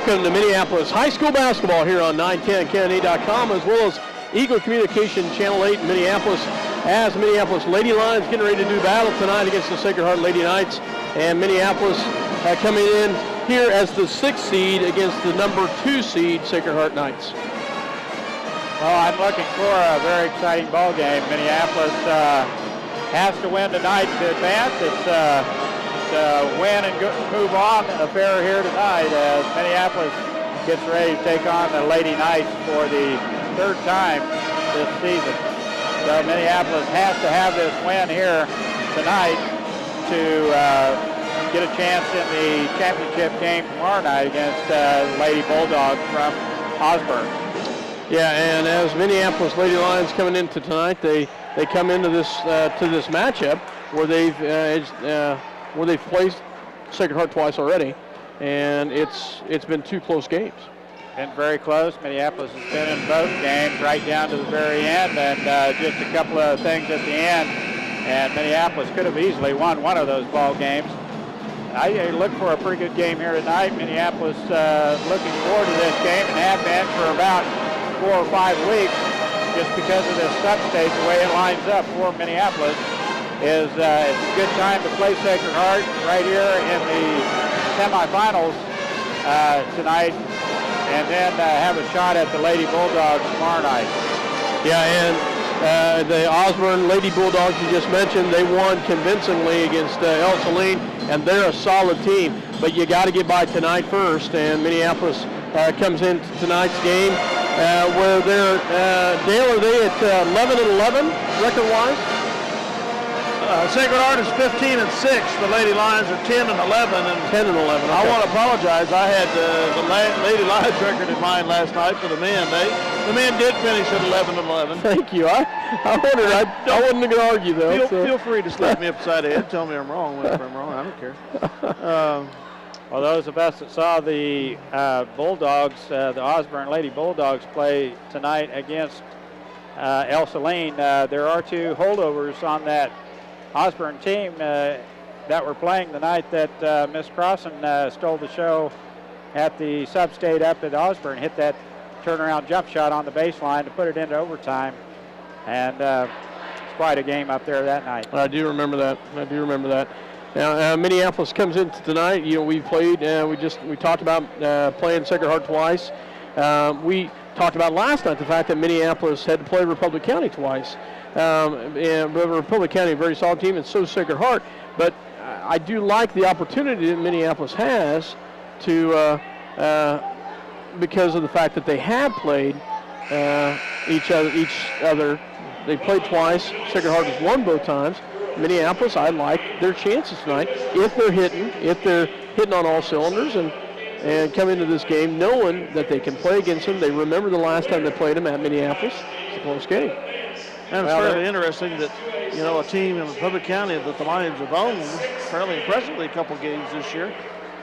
welcome to Minneapolis High School basketball here on 910KNA.com, as well as Eagle Communication Channel 8 in Minneapolis, as Minneapolis Lady Lions getting ready to do battle tonight against the Sacred Heart Lady Knights, and Minneapolis coming in here as the 6th seed against the number 2 seed Sacred Heart Knights. Well, I'm looking for a very exciting ball game. Minneapolis has to win tonight to advance. It's win and move on affair here tonight as Minneapolis gets ready to take on the Lady Knights for the 3rd time this season. So Minneapolis has to have this win here tonight to get a chance in the championship game tomorrow night against Lady Bulldogs from Osborne. Yeah, and as Minneapolis Lady Lions coming into tonight, they come into this to this matchup where they've placed Sacred Heart twice already, and it's been 2 close games. Been very close. Minneapolis has been in both games right down to the very end, and just a couple of things at the end, and Minneapolis could have easily won one of those ball games. I look for a pretty good game here tonight. Minneapolis looking forward to this game and have been for about 4 or 5 weeks, just because of this SubState, the way it lines up for Minneapolis. It's a good time to play Sacred Heart right here in the semifinals tonight, and then have a shot at the Lady Bulldogs tomorrow night. Yeah, and the Osborne Lady Bulldogs you just mentioned, they won convincingly against El Saline, and they're a solid team. But you got to get by tonight first, and Minneapolis comes into tonight's game where they're, Dale, are they at 11-11 record-wise? Sacred Heart is 15-6. The Lady Lions are 10-11. And 10-11. Okay. I want to apologize. I had the Lady Lions record in mind last night for the men. The men did finish at 11-11. Thank you. I wondered. I wasn't going to argue though. Feel free to slap me upside the head. Tell me I'm wrong. If I'm wrong, I don't care. Well, those of us that saw the Bulldogs, the Osborne Lady Bulldogs play tonight against El Saline, there are 2 holdovers on that Osborne team that were playing the night that Miss Crossan stole the show at the SubState up at Osborne, hit that turnaround jump shot on the baseline to put it into overtime, and it's quite a game up there that night. I do remember that. Now Minneapolis comes into tonight. You know, we played. We talked about playing Sacred Heart twice. We talked about last night the fact that Minneapolis had to play Republic County twice. And Republic County, a very solid team, and so Sacred Heart. But I do like the opportunity that Minneapolis has to, because of the fact that they have played each other. They played twice. Sacred Heart has won both times. Minneapolis, I like their chances tonight if they're hitting on all cylinders and come into this game knowing that they can play against them. They remember the last time they played them at Minneapolis. It's a close game. And it's fairly interesting that, you know, a team in Republic County that the Lions have owned fairly impressively a couple games this year,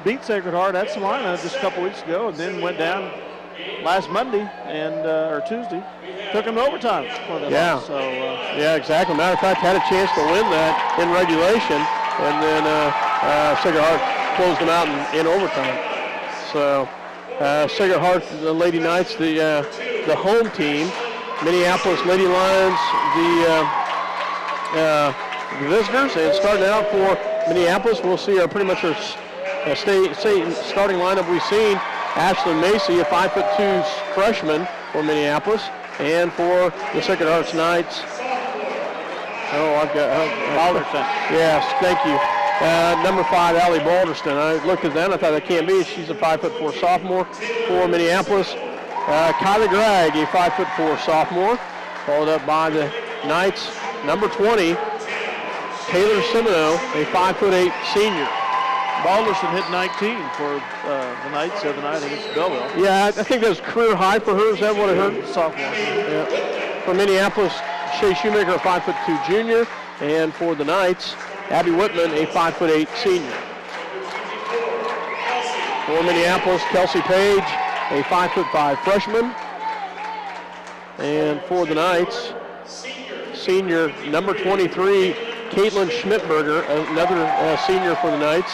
beat Sacred Heart at Salina just a couple weeks ago, and then went down last Monday or Tuesday, took them to overtime for them. Yeah. So, yeah, exactly. Matter of fact, had a chance to win that in regulation, and then Sacred Heart closed them out in overtime. So Sacred Heart, the Lady Knights, the home team. Minneapolis Lady Lions, the visitors, and starting out for Minneapolis, we'll see pretty much our starting lineup we've seen. Ashlyn Macy, a 5'2" freshman for Minneapolis, and for the Sacred Heart Knights. I've got Balderston. Yes, thank you. Number 5, Allie Balderston. I looked at that, I thought that can't be. She's a 5'4" sophomore for Minneapolis. Kylie Gregg, a 5'4" sophomore, followed up by the Knights, number 20, Taylor Semino, a 5'8" senior. Balderston hit 19 for the Knights the other night against Belleville. Yeah, I think that was career high for her. Is that what I heard? Sophomore. Yeah. For Minneapolis, Shea Shoemaker, a 5'2" junior, and for the Knights, Abby Whitman, a 5'8" senior. For Minneapolis, Kelsey Page, a 5'5" freshman. And for the Knights, senior number 23, Caitlin Schmidberger, another senior for the Knights.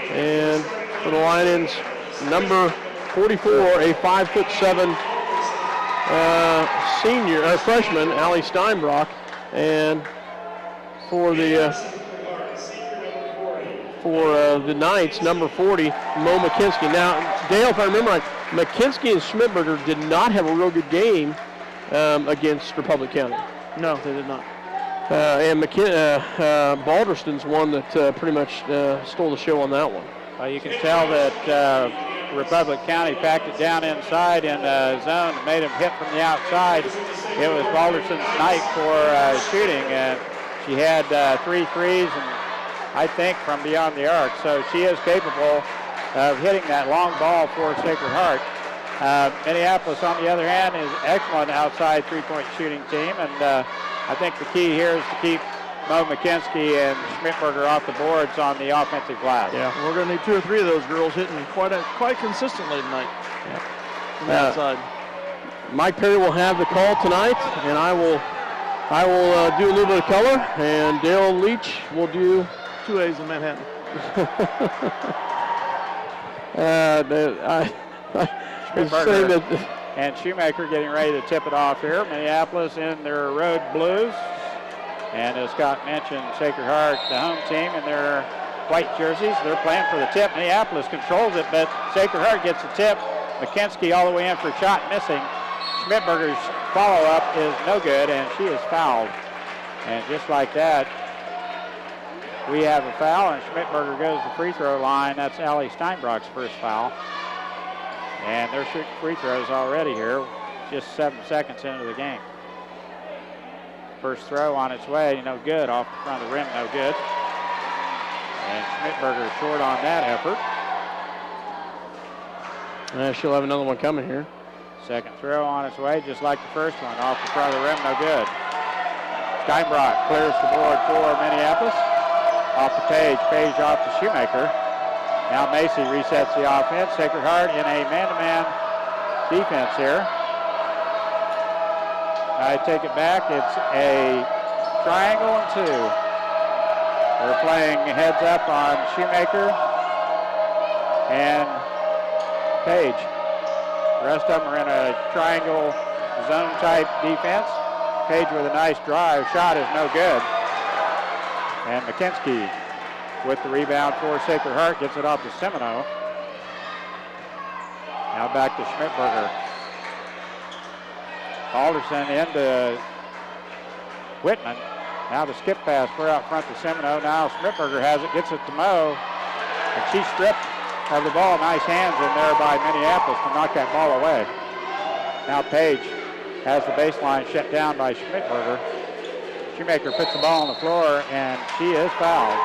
And for the Lions, number 44, a 5'7" senior, freshman, Allie Steinbrock, and for the Knights, number 40, Mo McKinsky. Now, Dale, if I remember right, McKinsky and Schmidberger did not have a real good game against Republic County. No, they did not. And Balderston's one that pretty much stole the show on that one. You can tell that Republic County packed it down inside in the zone and made him hit from the outside. It was Balderston's night for shooting, and she had 3 threes, and I think from beyond the arc. So she is capable of hitting that long ball for Sacred Heart. Minneapolis, on the other hand, is excellent outside three-point shooting team, and I think the key here is to keep Mo McKinsky and Schmidberger off the boards on the offensive glass. Yeah, we're going to need 2 or 3 of those girls hitting quite consistently tonight. Yeah. From the outside. Mike Perry will have the call tonight, and I will do a little bit of color, and Dale Leach will do 2 A's in Manhattan. And Shoemaker getting ready to tip it off here. Minneapolis in their road blues. And as Scott mentioned, Sacred Heart, the home team, in their white jerseys. They're playing for the tip. Minneapolis controls it, but Sacred Heart gets the tip. McKinsky all the way in for a shot, missing. Schmidberger's follow-up is no good, and she is fouled. And just like that, we have a foul, and Schmidberger goes to the free throw line. That's Allie Steinbrock's first foul. And they're shooting free throws already here, just 7 seconds into the game. First throw on its way, no good. Off the front of the rim, no good. And Schmidberger short on that effort. She'll have another one coming here. Second throw on its way, just like the first one. Off the front of the rim, no good. Steinbrock clears the board for Minneapolis. Off the Page, Page off to Shoemaker. Now Macy resets the offense. Sacred Heart in a man-to-man defense here. I take it back. It's a triangle and 2. They're playing heads up on Shoemaker and Page. The rest of them are in a triangle zone type defense. Page with a nice drive. Shot is no good. And McKinsky with the rebound for Sacred Heart, gets it off to Semino. Now back to Schmidberger. Alderson into Whitman. Now the skip pass clear out front to Semino. Now Schmidberger has it, gets it to Mo. And she's stripped of the ball. Nice hands in there by Minneapolis to knock that ball away. Now Page has the baseline shut down by Schmidberger. Shoemaker puts the ball on the floor, and she is fouled.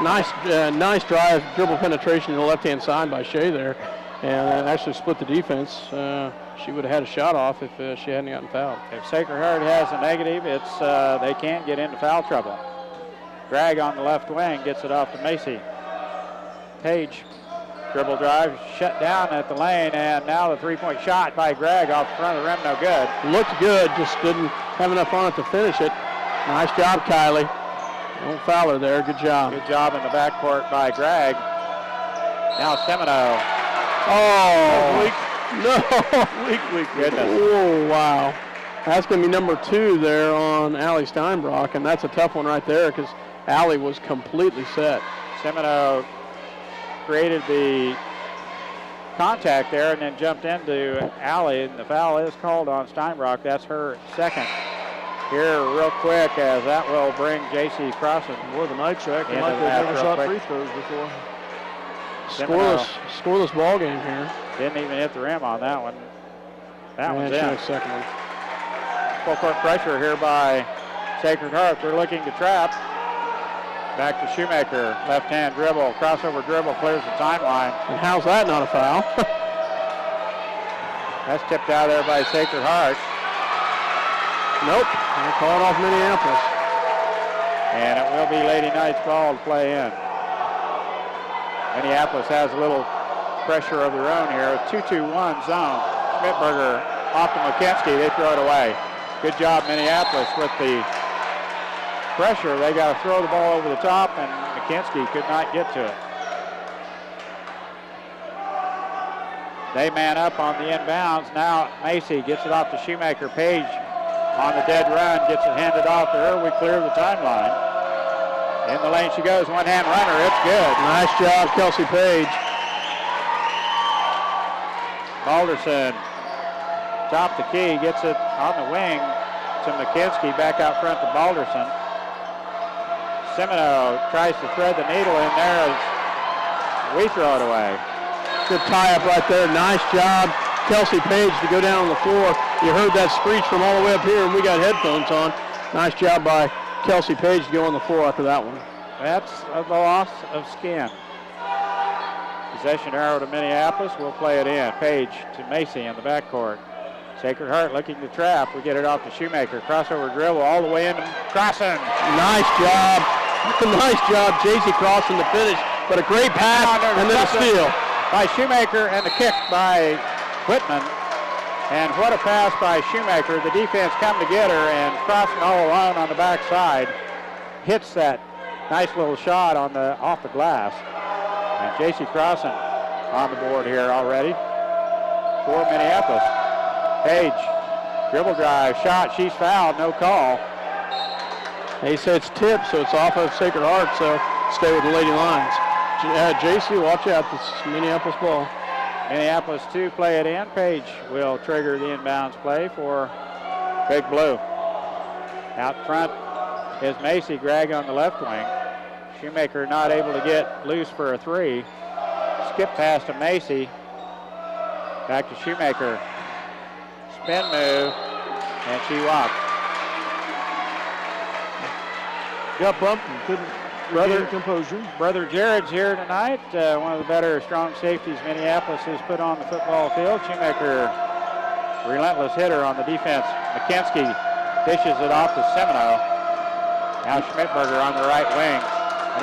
Nice drive, dribble penetration to the left-hand side by Shea there, and actually split the defense. She would have had a shot off if she hadn't gotten fouled. If Sacred Heart has a negative, it's they can't get into foul trouble. Gragg on the left wing gets it off to Macy. Page, dribble drive, shut down at the lane, and now the three-point shot by Gragg off the front of the rim, no good. Looked good, just didn't have enough on it to finish it. Nice job, Kylie. Don't foul her there. Good job. Good job in the backcourt by Gragg. Now Semino. Oh, weak. Goodness. Oh, wow. That's going to be number 2 there on Allie Steinbrock, and that's a tough one right there because Allie was completely set. Semino created the contact there and then jumped into Allie, and the foul is called on Steinbrock. That's her second. Here real quick, as that will bring J.C. Crossan. Boy, the night track, they might have never shot free throws before. Scoreless ball game here. Didn't even hit the rim on that one. That one's in. Second one. Full court pressure here by Sacred Heart. They're looking to trap. Back to Shoemaker. Left hand dribble, crossover dribble, clears the timeline. And how's that not a foul? That's tipped out there by Sacred Heart. Nope, they call it off Minneapolis. And it will be Lady Knights ball to play in. Minneapolis has a little pressure of their own here. A 2-2-1 zone. Schmidberger off to McKinsky. They throw it away. Good job, Minneapolis, with the pressure. They got to throw the ball over the top, and McKinsky could not get to it. They man up on the inbounds. Now Macy gets it off to Shoemaker. Page on the dead run, gets it handed off to her. We clear the timeline. In the lane she goes, one-hand runner, it's good. Nice job, Kelsey Page. Balderson, top the key, gets it on the wing to McKinsky, back out front to Balderson. Semino tries to thread the needle in there as we throw it away. Good tie-up right there. Nice job, Kelsey Page, to go down on the floor. You heard that screech from all the way up here, and we got headphones on. Nice job by Kelsey Page to go on the floor after that one. That's a loss of skin. Possession arrow to Minneapolis. We'll play it in. Page to Macy in the backcourt. Sacred Heart looking to trap. We get it off to Shoemaker. Crossover dribble all the way into Crossan. Nice job. Nice job, J.C. Crossan to finish. But a great pass and then a steal. By Shoemaker and the kick by Whitman. And what a pass by Shoemaker. The defense come to get her, and Crossan all alone on the backside hits that nice little shot on off the glass. And J.C. Crossan on the board here already for Minneapolis. Page, dribble drive, shot, she's fouled, no call. They say it's tipped, so it's off of Sacred Heart, so stay with the Lady Lions. J.C., watch out, this is Minneapolis ball. Minneapolis 2, play it in. Page will trigger the inbounds play for Big Blue. Out front is Macy. Gregg on the left wing. Shoemaker not able to get loose for a three. Skip pass to Macy. Back to Shoemaker. Spin move, and she walked. Got bumped and couldn't regain composure. Brother Jared's here tonight. One of the better strong safeties Minneapolis has put on the football field. Shoemaker, relentless hitter on the defense. McKinsky dishes it off to Semino. Now Schmidberger on the right wing.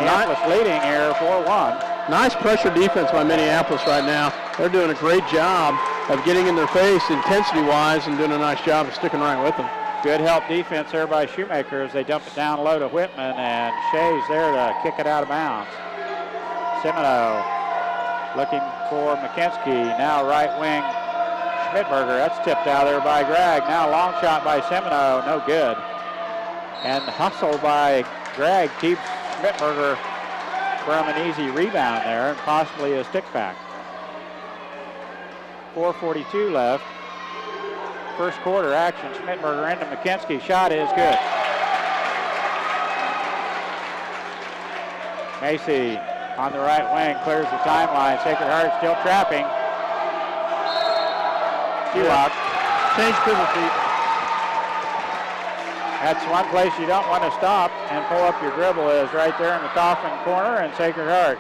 Minneapolis leading here 4-1. Nice pressure defense by Minneapolis right now. They're doing a great job of getting in their face intensity-wise and doing a nice job of sticking right with them. Good help defense there by Shoemaker as they dump it down low to Whitman, and Shea's there to kick it out of bounds. Semino looking for McKinsky. Now right wing Schmidberger. That's tipped out there by Gregg. Now long shot by Semino. No good. And hustle by Gregg keeps Schmidberger from an easy rebound there and possibly a stick back. 4:42 left. First quarter action. Schmidberger into McKinsky. Shot is good. Macy on the right wing clears the timeline. Sacred Heart still trapping. She walked. Change pivot feet. That's one place you don't want to stop and pull up your dribble is right there in the Coffin corner, and Sacred Heart,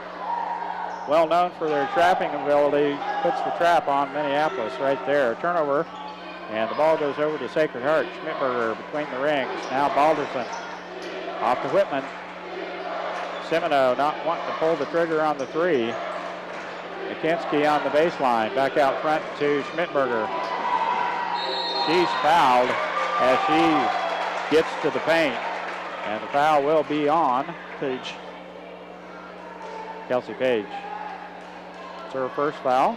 well known for their trapping ability, puts the trap on Minneapolis right there. Turnover, and the ball goes over to Sacred Heart. Schmidberger between the rings. Now Balderson off to Whitman. Semino not wanting to pull the trigger on the three. McKinsky on the baseline. Back out front to Schmidberger. She's fouled as she gets to the paint, and the foul will be on Page. Kelsey Page. It's her first foul.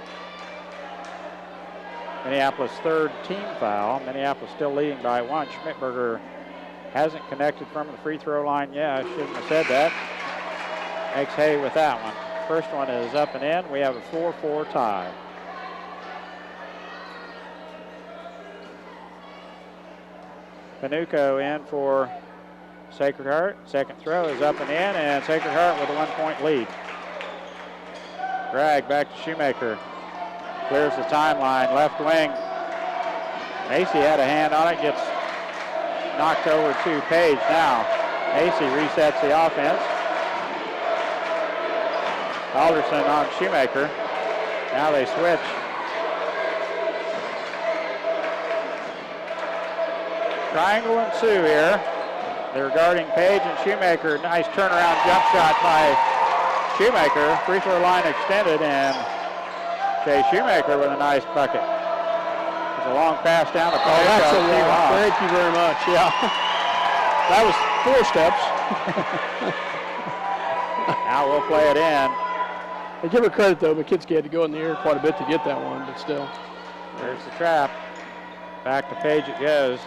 Minneapolis' third team foul. Minneapolis still leading by one. Schmidberger hasn't connected from the free throw line yet. I shouldn't have said that. Makes hay with that one. First one is up and in. We have a 4-4 tie. Panuco in for Sacred Heart. Second throw is up and in, and Sacred Heart with a 1-point lead. Gregg back to Shoemaker. Clears the timeline, left wing. Macy had a hand on it, gets knocked over to Page now. Macy resets the offense. Alderson on Shoemaker. Now they switch. Triangle and Sioux here. They're guarding Page and Shoemaker. Nice turnaround jump shot by Shoemaker. Free throw line extended, and Jay Shoemaker with a nice bucket. There's a long pass down the court. That's a long. Thank you very much. Yeah. That was 4 steps. Now we'll play it in. I give her credit, though. McKinsky had to go in the air quite a bit to get that one, but still. There's the trap. Back to Page it goes.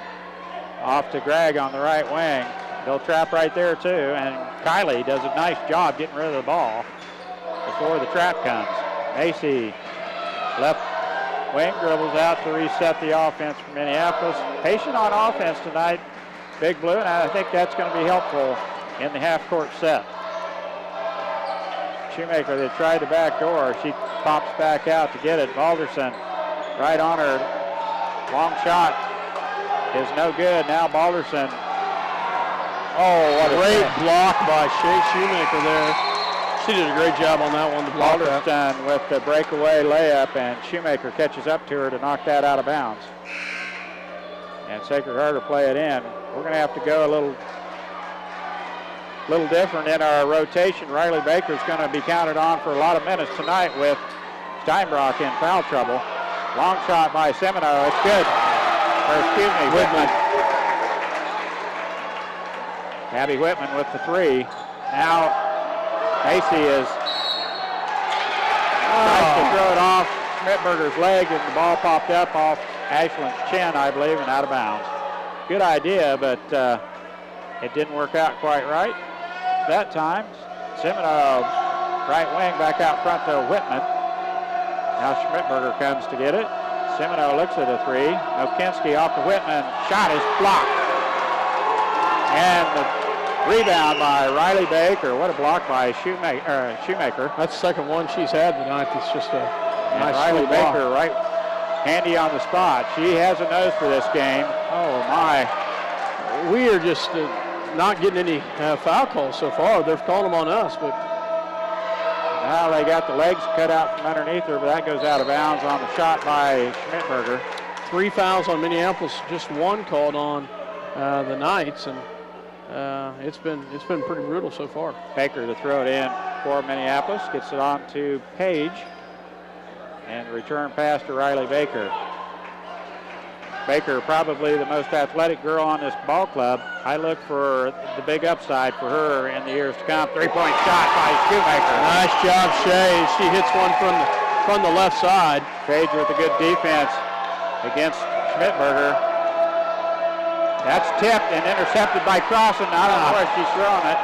Off to Gregg on the right wing. They'll trap right there, too. And Kylie does a nice job getting rid of the ball before the trap comes. Macy, left wing, dribbles out to reset the offense for Minneapolis. Patient on offense tonight, Big Blue, and I think that's going to be helpful in the half-court set. Shoemaker, they tried the back door. She pops back out to get it. Balderson right on her. Long shot is no good. Now Balderson. Oh, what a great block by Shea Shoemaker there. She did a great job on that one to block that. Balderson with the breakaway layup, and Shoemaker catches up to her to knock that out of bounds. And Sacred Heart will play it in. We're going to have to go a little different in our rotation. Riley Baker's going to be counted on for a lot of minutes tonight with Steinbrock in foul trouble. Long shot by Semino. It's good. Or excuse me, Whitman. Abby Whitman with the three. Now Macy is tries to throw it off Schmidberger's leg, and the ball popped up off Ashland's chin, I believe, and out of bounds. Good idea, but it didn't work out quite right that time. Semino, right wing, back out front to Whitman. Now Schmidberger comes to get it. Semino looks at a three. Nokinski off to Whitman. Shot is blocked. And the rebound by Riley Baker. What a block by Shoemaker. That's the second one she's had tonight. It's just a nice Riley block. Baker right handy on the spot. She has a nose for this game. Oh, my. We are just not getting any foul calls so far. They're calling them on us, but now they got the legs cut out from underneath her, but that goes out of bounds on the shot by Schmidberger. 3 fouls on Minneapolis, just 1 called on the Knights, and it's been pretty brutal so far. Baker to throw it in for Minneapolis, gets it on to Page, and the return pass to Riley Baker. Baker, probably the most athletic girl on this ball club. I look for the big upside for her in the years to come. 3-point shot by Shoemaker. Nice job, Shea. She hits one from the left side. Page with a good defense against Schmidberger. That's tipped and intercepted by Crossan. I don't know where she's throwing it.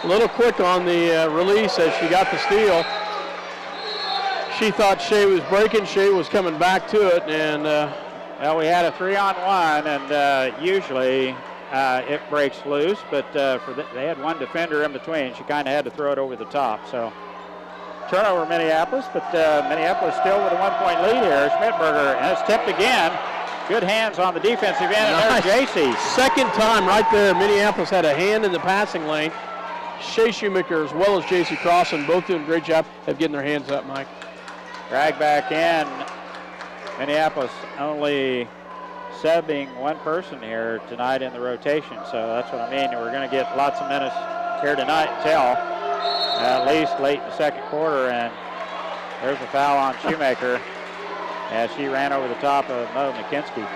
A little quick on the release as she got the steal. She thought Shea was breaking. Shea was coming back to it, and well, we had a 3-on-1, and usually it breaks loose, but they had one defender in between. She kind of had to throw it over the top. So turnover Minneapolis, but Minneapolis still with a 1-point lead here. Schmidberger, and it's tipped again. Good hands on the defensive end, and there's JC. Second time right there, Minneapolis had a hand in the passing lane. Shea Shoemaker as well as JC Crossan, both doing a great job of getting their hands up, Mike. Drag back in. Minneapolis only subbing one person here tonight in the rotation, so that's what I mean. We're going to get lots of minutes here tonight until at least late in the second quarter, and there's a foul on Shoemaker as she ran over the top of Mo McKinsky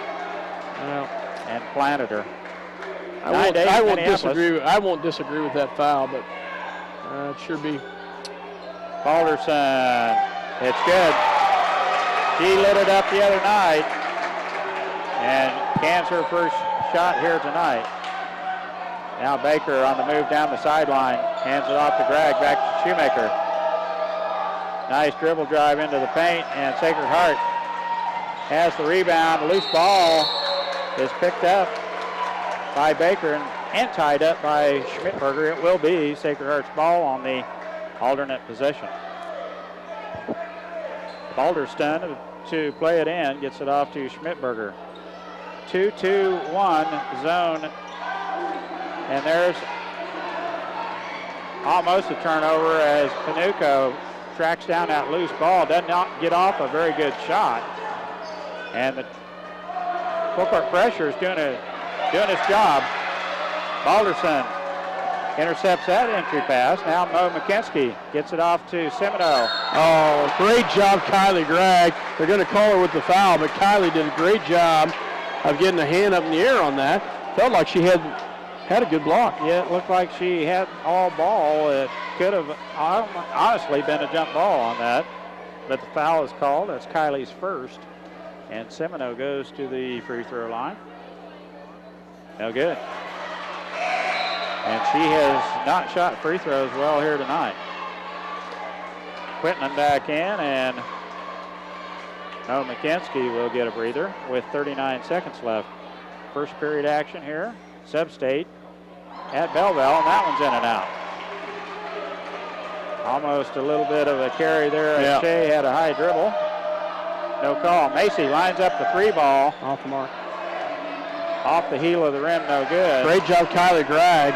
and planted her. I won't disagree with that foul, but it sure be. Balderson, it's good. She lit it up the other night and cans her first shot here tonight. Now Baker on the move down the sideline, hands it off to Gregg, back to Shoemaker. Nice dribble drive into the paint, and Sacred Heart has the rebound. The loose ball is picked up by Baker and tied up by Schmidberger. It will be Sacred Heart's ball on the alternate possession. Balderston to play it in, gets it off to Schmidberger. 2-2-1 zone, and there's almost a turnover as Panuco tracks down that loose ball, does not get off a very good shot, and the full court pressure is doing its job. Balderson intercepts that entry pass. Now Mo McKinsky gets it off to Semino. Oh, great job, Kylie Gregg. They're going to call her with the foul, but Kylie did a great job of getting a hand up in the air on that. Felt like she had had a good block. Yeah, it looked like she had all ball. It could have honestly been a jump ball on that. But the foul is called. That's Kylie's first. And Semino goes to the free throw line. No good. And she has not shot free throws well here tonight. Quitman back in, and Noah McKenzie will get a breather with 39 seconds left. First period action here. SubState at Belleville, and that one's in and out. Almost a little bit of a carry there. Yeah. Shea had a high dribble. No call. Macy lines up the three ball. Off the mark. Off the heel of the rim, no good. Great job, Kylie Gregg.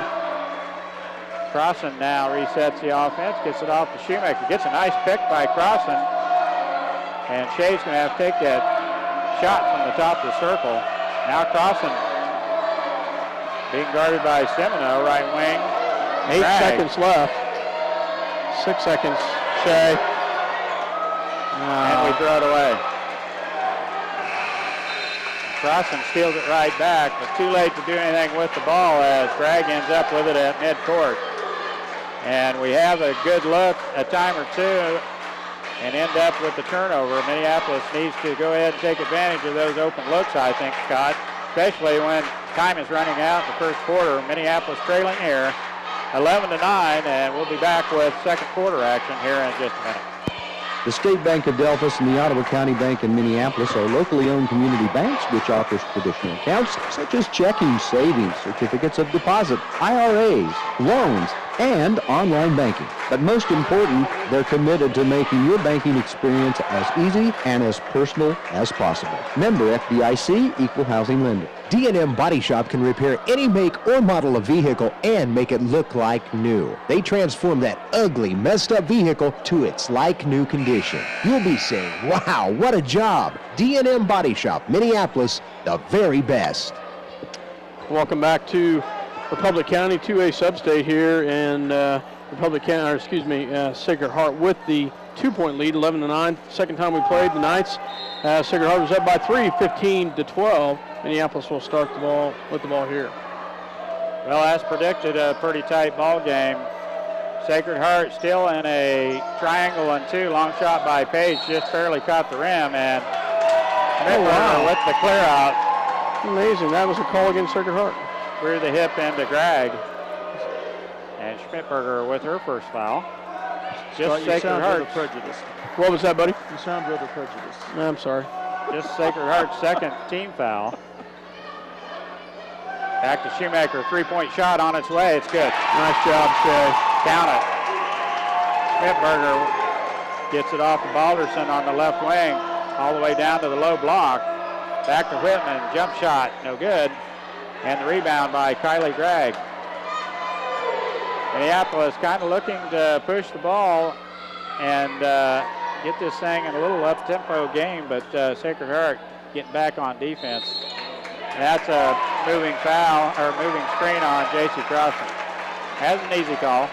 Crossan now resets the offense, gets it off to Shoemaker. Gets a nice pick by Crossan. And Shea's going to have to take that shot from the top of the circle. Now Crossan being guarded by Semino, right wing. 8 seconds left. 6 seconds. Shea. And we throw it away. Crossan steals it right back, but too late to do anything with the ball as Bragg ends up with it at midcourt. And we have a good look, a time or two, and end up with the turnover. Minneapolis needs to go ahead and take advantage of those open looks, I think, Scott, especially when time is running out in the first quarter. Minneapolis trailing here 11-9, and we'll be back with second quarter action here in just a minute. The State Bank of Delphos and the Ottawa County Bank in Minneapolis are locally owned community banks which offers traditional accounts such as checking, savings, certificates of deposit, IRAs, loans, and online banking. But most important, they're committed to making your banking experience as easy and as personal as possible. Member FDIC, Equal Housing Lender. D&M Body Shop can repair any make or model of vehicle and make it look like new. They transform that ugly, messed up vehicle to its like-new condition. You'll be saying, wow, what a job. D&M Body Shop, Minneapolis, the very best. Welcome back to Republic County 2A SubState here, and Sacred Heart with the 2-point lead, 11-9. Second time we played the Knights. Sacred Heart was up by 3, 15-12. Minneapolis will start with the ball here. Well, as predicted, a pretty tight ball game. Sacred Heart still in a triangle and two. Long shot by Page, just barely caught the rim, and Schmidt with the clear out. Amazing. That was a call against Sacred Heart. Through the hip into Gregg. And Schmidberger with her first foul. Just Sacred Heart. Prejudiced. What was that, buddy? You sound rather prejudiced. I'm sorry. Just Sacred Heart's second team foul. Back to Shoemaker. Three-point shot on its way. It's good. Nice job, Shea. Count it. Schmidberger gets it off to Balderson on the left wing, all the way down to the low block. Back to Whitman. Jump shot. No good. And the rebound by Kylie Gregg. Minneapolis kind of looking to push the ball and get this thing in a little up-tempo game, but Sacred Heart getting back on defense. And that's a moving foul, or moving screen on J.C. Crossan. Has an easy call.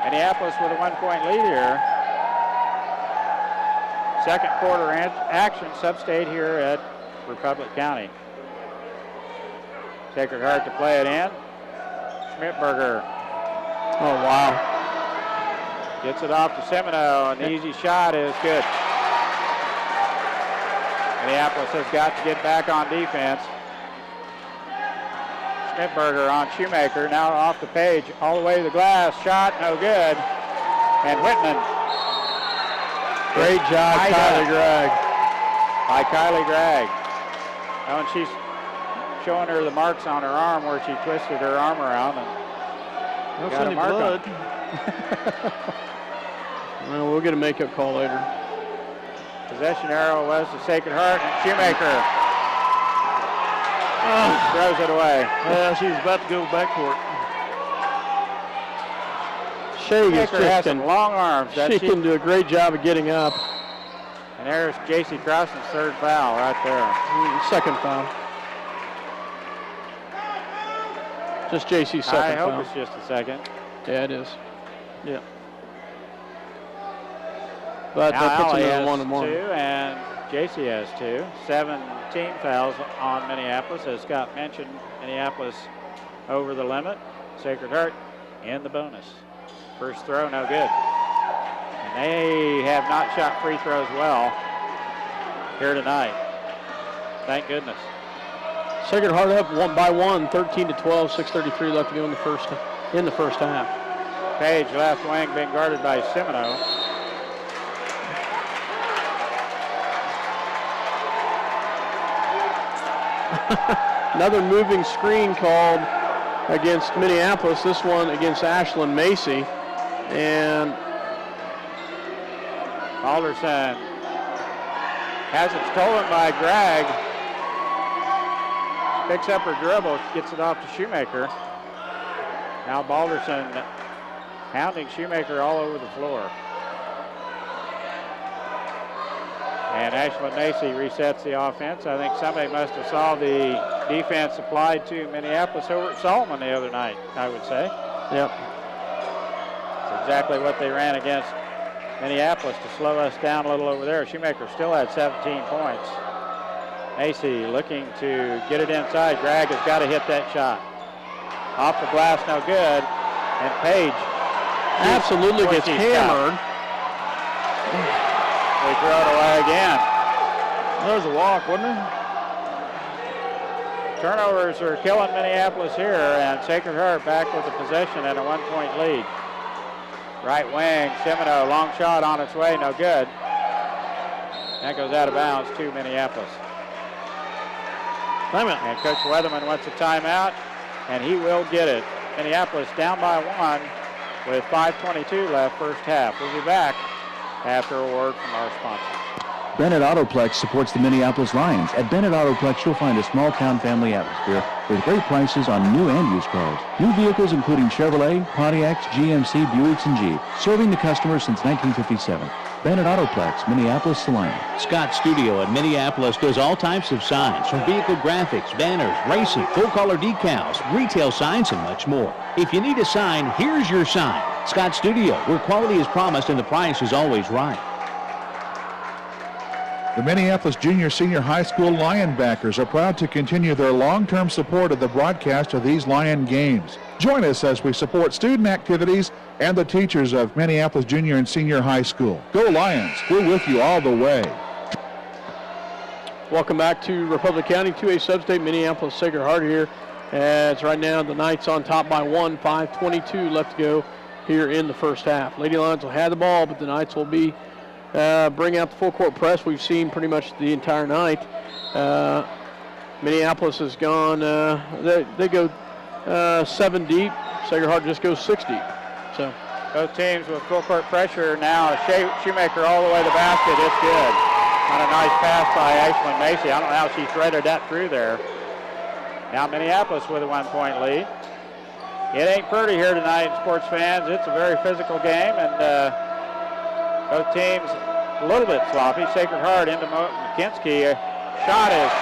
Minneapolis with a 1-point lead here. Second quarter action, SubState here at Republic County. Sacred Heart to play it in. Schmidberger. Oh, wow. Gets it off to Semino, and the easy shot is good. Minneapolis has got to get back on defense. Schmidberger on Shoemaker, now off the Page, all the way to the glass. Shot, no good. And Whitman. Great job, Kylie Gregg. By Kylie Gregg. Oh, and she's showing her the marks on her arm where she twisted her arm around and got a mark blood. Well, we'll get a makeup call later. Possession arrow was to Sacred Heart, and Shoemaker throws it away. Yeah, she's about to go backcourt. Shoemaker has some long arms. She can do a great job of getting up. And there's J.C. Crossan's third foul right there. Second foul. Just JC's second foul. I hope it's just a second. Yeah, it is. Yeah. But now that puts Allie him has in 1-1. two, and JC has 2. 17 fouls on Minneapolis. As Scott mentioned, Minneapolis over the limit. Sacred Heart in the bonus. First throw, no good. And they have not shot free throws well here tonight. Thank goodness. Sacred Heart up by 1, 13-12, 6:33 left to go in the first half. Page, left wing, being guarded by Semino. Another moving screen called against Minneapolis. This one against Ashlyn Macy. And Alderson has it stolen by Gregg. Picks up her dribble, gets it off to Shoemaker. Now Balderson hounding Shoemaker all over the floor. And Ashlyn Macy resets the offense. I think somebody must have saw the defense applied to Minneapolis over at Solomon the other night, I would say. Yep. It's exactly what they ran against Minneapolis to slow us down a little over there. Shoemaker still had 17 points. Macy looking to get it inside. Gregg has got to hit that shot. Off the glass, no good. And Page absolutely gets hammered. They throw it away again. There's a walk, wasn't it? Turnovers are killing Minneapolis here, and Sacred Heart back with the possession and a 1-point lead. Right wing, Semino, long shot on its way, no good. That goes out of bounds to Minneapolis. Timeout. And Coach Weatherman wants a timeout, and he will get it. Minneapolis down by 1 with 5:22 left first half. We'll be back after a word from our sponsors. Bennett Autoplex supports the Minneapolis Lions. At Bennett Autoplex, you'll find a small-town family atmosphere with great prices on new and used cars. New vehicles including Chevrolet, Pontiacs, GMC, Buicks, and Jeep. Serving the customers since 1957. Bennett Autoplex, Minneapolis, Salina. Scott Studio in Minneapolis does all types of signs, from vehicle graphics, banners, racing, full-color decals, retail signs, and much more. If you need a sign, here's your sign. Scott Studio, where quality is promised and the price is always right. The Minneapolis Junior Senior High School Lion backers are proud to continue their long-term support of the broadcast of these Lion games. Join us as we support student activities and the teachers of Minneapolis Junior and Senior High School. Go Lions! We're with you all the way. Welcome back to Republic County, 2A Substate, Minneapolis Sacred Heart here. As right now the Knights on top by 1, 5:22 left to go here in the first half. Lady Lions will have the ball, but the Knights will be bring out the full court press we've seen pretty much the entire night. Minneapolis has gone, they go 7 deep. Sacred Heart just goes 6 deep. So both teams with full court pressure now. Shoemaker all the way to the basket. It's good. On a nice pass by Ashlyn Macy. I don't know how she threaded that through there. Now Minneapolis with a 1-point lead. It ain't pretty here tonight, sports fans. It's a very physical game, and both teams a little bit sloppy. Sacred Heart into McKinsky. Shot is,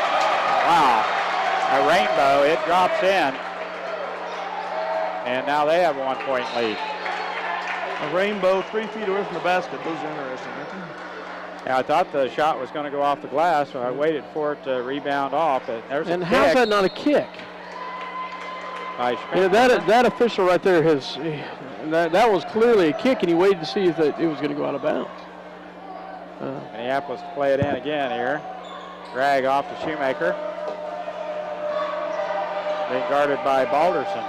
wow, a rainbow. It drops in. And now they have a 1-point lead. A rainbow 3 feet away from the basket. Those are interesting, aren't they? Yeah, I thought the shot was going to go off the glass, so I waited for it to rebound off. But there's and a how's kick that not a kick? by Yeah, Schmidt. that official right there has that was clearly a kick, and he waited to see if it was going to go out of bounds. Minneapolis to play it in again here. Drag off to Shoemaker. Being guarded by Balderson.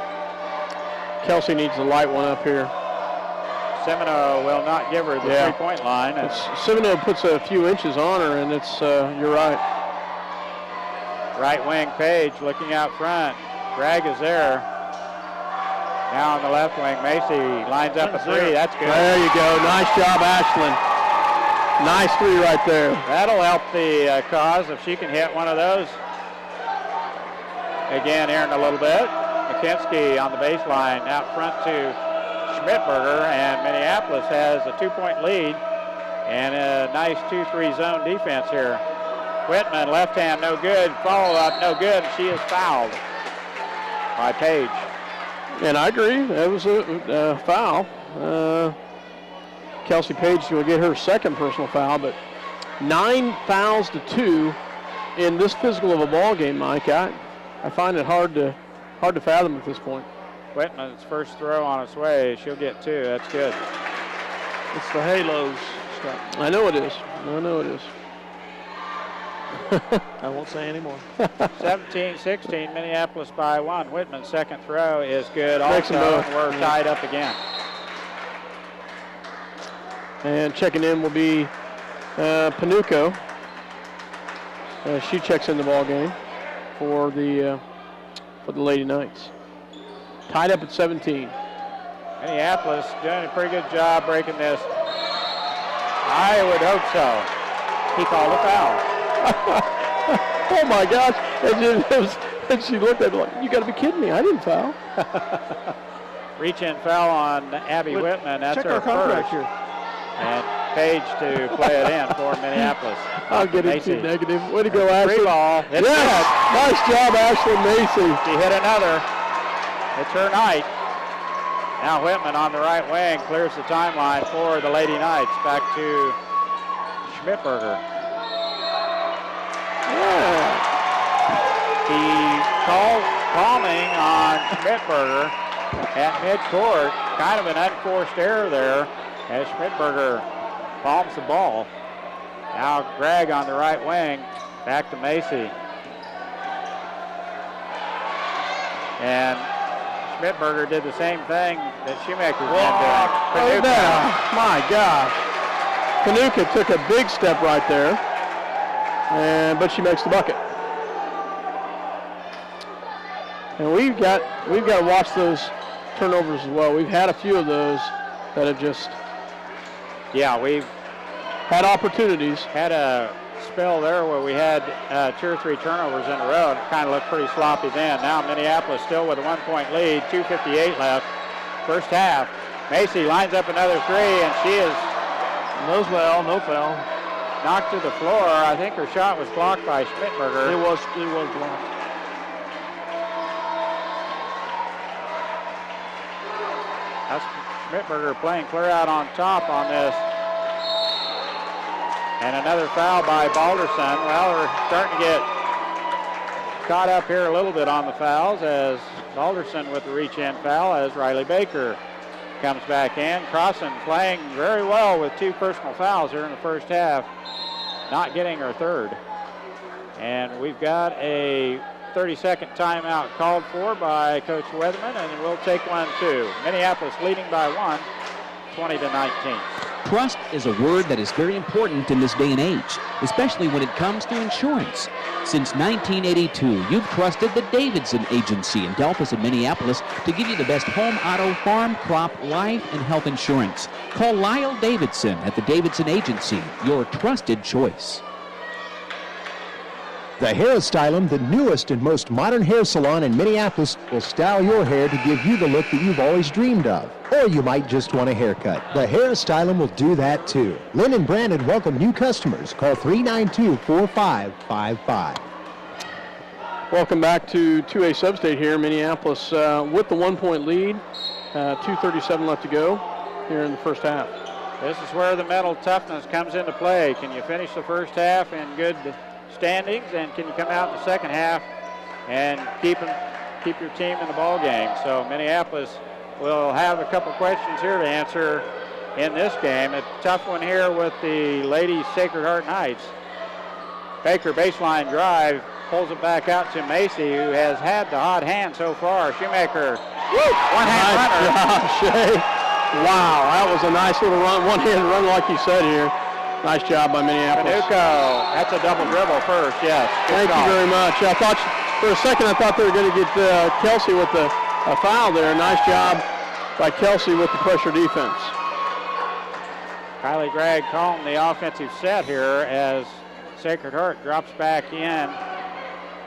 Kelsey needs to light one up here. Semino will not give her the 3-point line. Semino puts a few inches on her, and it's you're right. Right wing Page looking out front. Drag is there. Now on the left wing, Macy lines up a 3. That's good. There you go. Nice job, Ashlyn. Nice 3 right there. That'll help the cause if she can hit one of those again here in a little bit. McKinsky on the baseline out front to Schmidtberger, and Minneapolis has a 2-point lead and a nice 2-3 zone defense here. Whitman, left hand, no good. Follow up, no good. She is fouled by Page. And I agree. That was a foul. Kelsey Page will get her second personal foul, but 9 fouls to 2 in this physical of a ball game, Mike. I find it hard to fathom at this point. Whitman's first throw on its way. She'll get 2. That's good. It's the halos, Scott. I know it is. I know it is. I won't say anymore. 17-16, Minneapolis by 1. Whitman's second throw is good. Makes them Also, both. we're tied up again. And checking in will be Panuco. She checks in the ball game for the Lady Knights. Tied up at 17. Minneapolis doing a pretty good job breaking this. I would hope so. He called a foul. Oh my gosh! And she looked at it like, "You got to be kidding me! I didn't foul." Reach-in foul on Abby Whitman. That's Check her our contract first. here. And Page to play it in for Minneapolis. I'll get it Macy. too negative. Way to go, Ashley! Free ball. It's Yes, nice job, Ashley Macy. good. She hit another. It's her night. Now Whitman on the right wing clears the timeline for the Lady Knights. Back to Schmidberger. Yeah. He calls palming on Schmidberger at midcourt. Kind of an unforced error there as Schmidberger palms the ball. Now Gregg on the right wing. Back to Macy. And Schmidberger did the same thing that Shoemaker's been doing. Oh, my gosh. Panuca took a big step right there, but she makes the bucket. And we've got to watch those turnovers as well. We've had a few of those that have just we've had opportunities. had a spell there where we had 2 or 3 turnovers in a row. It kind of looked pretty sloppy then. Now Minneapolis still with a 1-point lead, 2:58 left, first half. Macy lines up another 3, and she is No foul, no foul. knocked to the floor. I think her shot was blocked by Schmidberger. It was blocked. That's Schmidberger playing clear out on top on this. And another foul by Balderson. Well, we're starting to get caught up here a little bit on the fouls as Balderson with the reach-in foul as Riley Baker comes back in. Crossan playing very well with 2 personal fouls here in the first half, not getting her third. And we've got a 30-second timeout called for by Coach Weatherman, and we'll take one too. Minneapolis leading by 1, 20-19. Trust is a word that is very important in this day and age, especially when it comes to insurance. Since 1982, you've trusted the Davidson Agency in Delphos and Minneapolis to give you the best home, auto, farm, crop, life, and health insurance. Call Lyle Davidson at the Davidson Agency, your trusted choice. The Hairstylum, the newest and most modern hair salon in Minneapolis, will style your hair to give you the look that you've always dreamed of. Or you might just want a haircut. The Hairstylum will do that too. Lynn and Brandon welcome new customers. Call 392-4555. Welcome back to 2A Substate here in Minneapolis with the 1-point lead. 2:37 left to go here in the first half. This is where the mental toughness comes into play. Can you finish the first half in good standings, and can you come out in the second half and keep your team in the ball game? So Minneapolis will have a couple questions here to answer in this game. A tough one here with the Ladies Sacred Heart Knights. Baker baseline drive, pulls it back out to Macy, who has had the hot hand so far. Shoemaker, one-hand runner. Nice job, Shay. Wow, that was a nice little run, one-hand run like you said here. Nice job by Minneapolis. Panuco, that's a double dribble first, yes. Good Thank you call. very much. I thought, for a second, I thought they were going to get Kelsey with a foul there. Nice job by Kelsey with the pressure defense. Kylie Gregg calling the offensive set here as Sacred Heart drops back in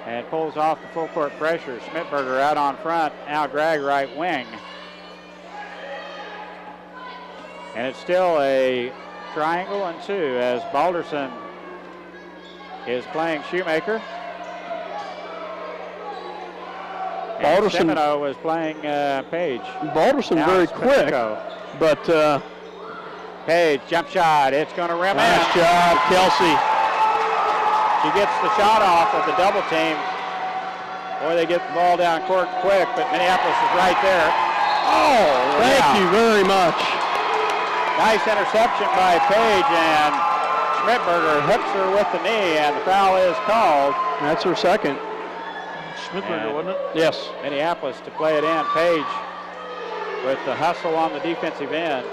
and pulls off the full court pressure. Schmidberger out on front, now Gregg right wing. And it's still a triangle and 2 as Balderson is playing Shoemaker. Balderson- And Semino was playing Page. Balderson Now very it's quick, Panuco. but Page, jump shot. It's going to rim in. Nice job, Kelsey. She gets the shot off of the double team. Boy, they get the ball down court quick, but Minneapolis is right there. Oh, thank you very much. Nice interception by Page, and Schmidberger hooks her with the knee, and the foul is called. That's her second. Schmidberger, wasn't it? Yes. Minneapolis to play it in. Page with the hustle on the defensive end.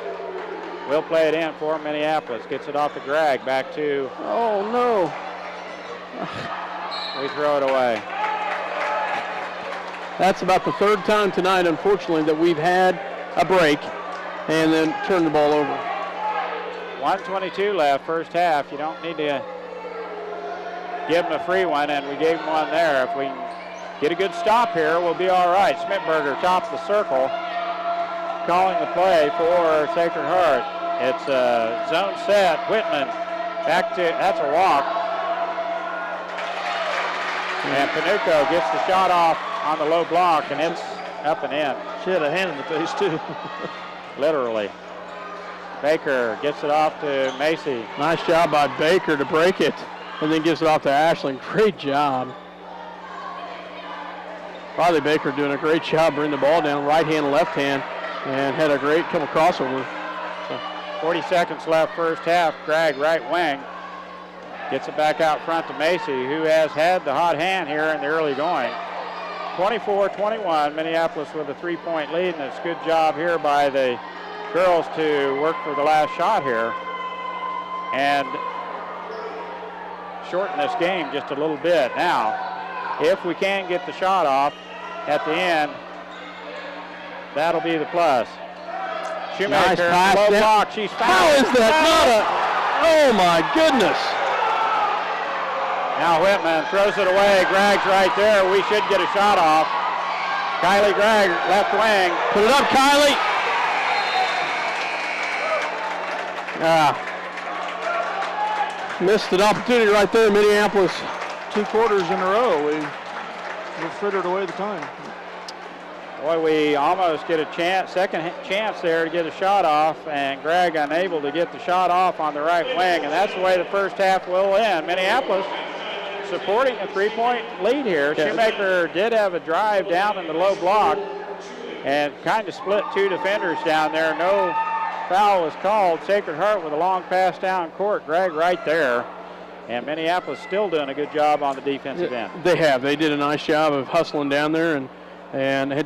Will play it in for Minneapolis. Gets it off the drag back to. Oh, no. We throw it away. That's about the third time tonight, unfortunately, that we've had a break and then turned the ball over. 1:22 left, first half. You don't need to give them a free one, and we gave them one there. If we can get a good stop here, we'll be all right. Schmidberger tops the circle, calling the play for Sacred Heart. It's a zone set. Whitman back to, that's a walk. And Panuco gets the shot off on the low block, and it's up and in. She had a hand in the face, too. Literally. Baker gets it off to Macy. Nice job by Baker to break it, and then gives it off to Ashland. Great job. Riley Baker doing a great job bringing the ball down, right hand, left hand, and had a great couple crossover. 40 seconds left first half. Greg, right wing, gets it back out front to Macy, who has had the hot hand here in the early going. 24-21, Minneapolis with a 3-point lead, and it's a good job here by the girls to work for the last shot here and shorten this game just a little bit. Now, if we can get the shot off at the end, that'll be the plus. Nice Shoemaker, pass low down. block, she's fouled. How is that not a, oh my goodness. Now Whitman throws it away. Gregg's right there. We should get a shot off. Kylie Gregg, left wing. Put it up, Kylie. Missed an opportunity right there, Minneapolis. 2 quarters in a row. We frittered away the time. Boy, we almost get a chance, second chance there to get a shot off, and Gregg unable to get the shot off on the right wing, and that's the way the first half will end. Minneapolis supporting a 3-point lead here. Yeah. Shoemaker did have a drive down in the low block and kind of split 2 defenders down there. No foul was called. Sacred Heart with a long pass down court. Gregg right there. And Minneapolis still doing a good job on the defensive end. They have. They did a nice job of hustling down there and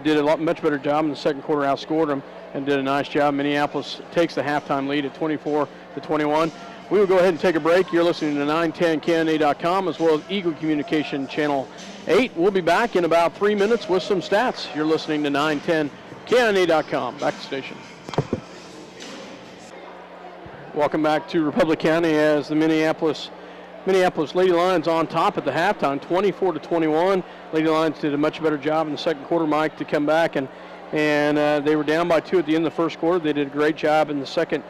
did a much better job in the second quarter, outscored them, and did a nice job. Minneapolis takes the halftime lead at 24-21. We will go ahead and take a break. You're listening to 910KNA.com as well as Eagle Communication Channel 8. We'll be back in about 3 minutes with some stats. You're listening to 910KNA.com. Back to the station. Welcome back to Republic County as the Minneapolis Lady Lions on top at the halftime, 24-21. Lady Lions did a much better job in the second quarter, Mike, to come back, and they were down by 2 at the end of the first quarter. They did a great job in the second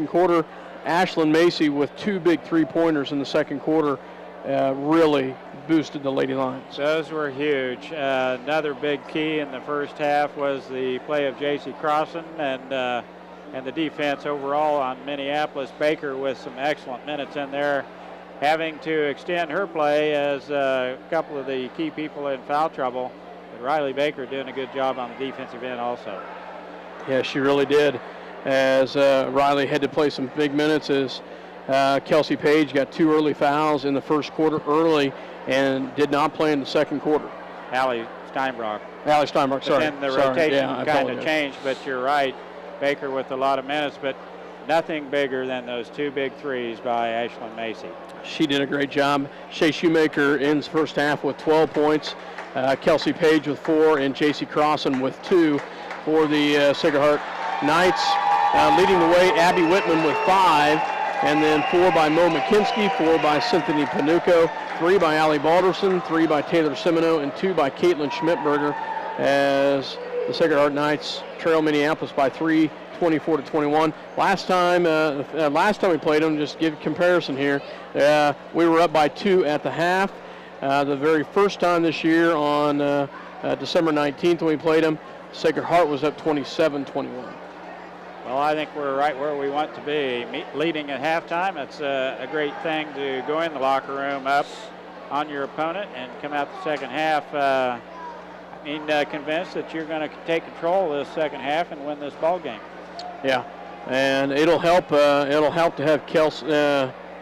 quarter. Ashland Macy with 2 big 3-pointers in the second quarter really boosted the Lady Lions. Those were huge. Another big key in the first half was the play of J.C. Crossan and the defense overall on Minneapolis. Baker with some excellent minutes in there, having to extend her play as a couple of the key people in foul trouble. But Riley Baker doing a good job on the defensive end also. Yeah, she really did, as Riley had to play some big minutes as Kelsey Page got 2 early fouls in the first quarter early and did not play in the second quarter. Allie Steinbrock, sorry. Then the rotation kind of changed, but you're right. Baker with a lot of minutes, but nothing bigger than those 2 big threes by Ashland Macy. She did a great job. Shea Shoemaker ends first half with 12 points. Kelsey Page with 4, and J.C. Crossan with 2 for the Sacred Heart Knights. Leading the way, Abby Whitman with 5, and then 4 by Mo McKinsky, 4 by Cynthia Panuco, 3 by Allie Balderson, 3 by Taylor Semino, and 2 by Caitlin Schmidberger, as the Sacred Heart Knights trail Minneapolis by 3, 24-21. Last time we played them, just to give a comparison here, we were up by 2 at the half. The very first time this year on December 19th when we played them, Sacred Heart was up 27-21. Well, I think we're right where we want to be. Leading at halftime, it's a great thing to go in the locker room up on your opponent and come out the second half convinced that you're going to take control of this second half and win this ball game. Yeah, and it'll help. It'll help to have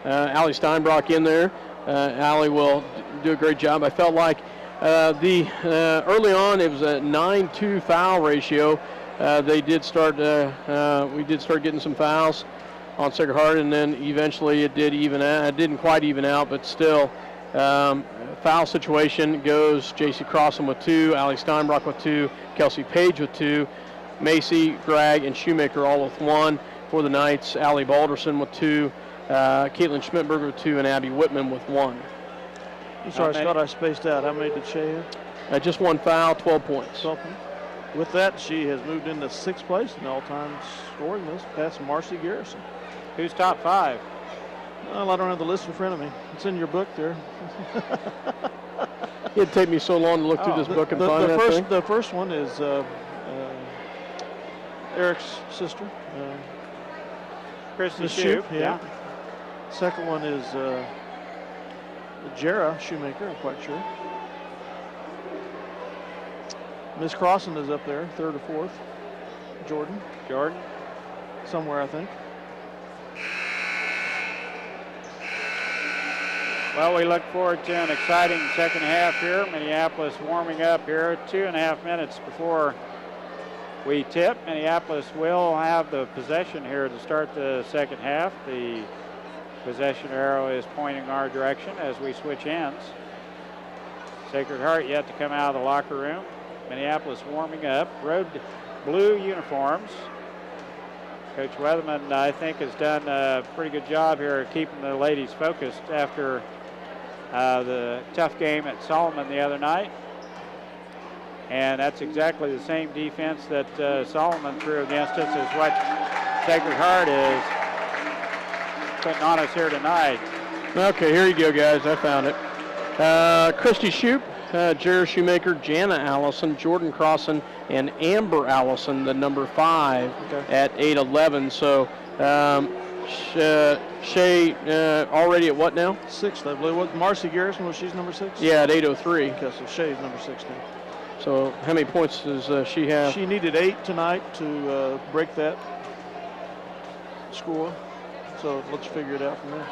Allie Steinbrock in there. Allie will do a great job. I felt like early on it was a 9-2 foul ratio. We did start getting some fouls on Sacred Heart, and then eventually it did even out. It didn't quite even out, but still, foul situation goes J.C. Crossan with 2, Allie Steinbrock with 2, Kelsey Page with 2, Macy, Gragg, and Shoemaker all with 1 for the Knights. Allie Balderson with 2, Caitlin Schmidberger with 2, and Abby Whitman with 1. I'm sorry, Scott, I spaced out. How many did Shay have? Just 1 foul, 12 points. 12 points. With that, she has moved into 6th place in all-time scoring list, past Marcy Garrison. Who's top 5? Well, I don't have the list in front of me. It's in your book there. It'd take me so long to look through this book and find that thing. The first one is Eric's sister, Kristen Shoup. Yeah. Second one is Jara Shoemaker, I'm quite sure. Miss Crossan is up there, 3rd or 4th. Jordan. Somewhere, I think. Well, we look forward to an exciting second half here. Minneapolis warming up here 2.5 minutes before we tip. Minneapolis will have the possession here to start the second half. The possession arrow is pointing our direction as we switch ends. Sacred Heart yet to come out of the locker room. Minneapolis warming up. Road blue uniforms. Coach Weatherman, I think, has done a pretty good job here of keeping the ladies focused after the tough game at Solomon the other night. And that's exactly the same defense that Solomon threw against us as what Sacred Heart is putting on us here tonight. Okay, here you go, guys. I found it. Christy Shoup, Jara Shoemaker, Jana Allison, Jordan Crossan, and Amber Allison, the number 5 at 8'11". So Shay already at what now? 6th, I believe. What, Marcy Garrison, she's number 6? Yeah, at 8:03. Okay, so Shay's number 6 now. So how many points does she have? She needed 8 tonight to break that score. So let's figure it out from there.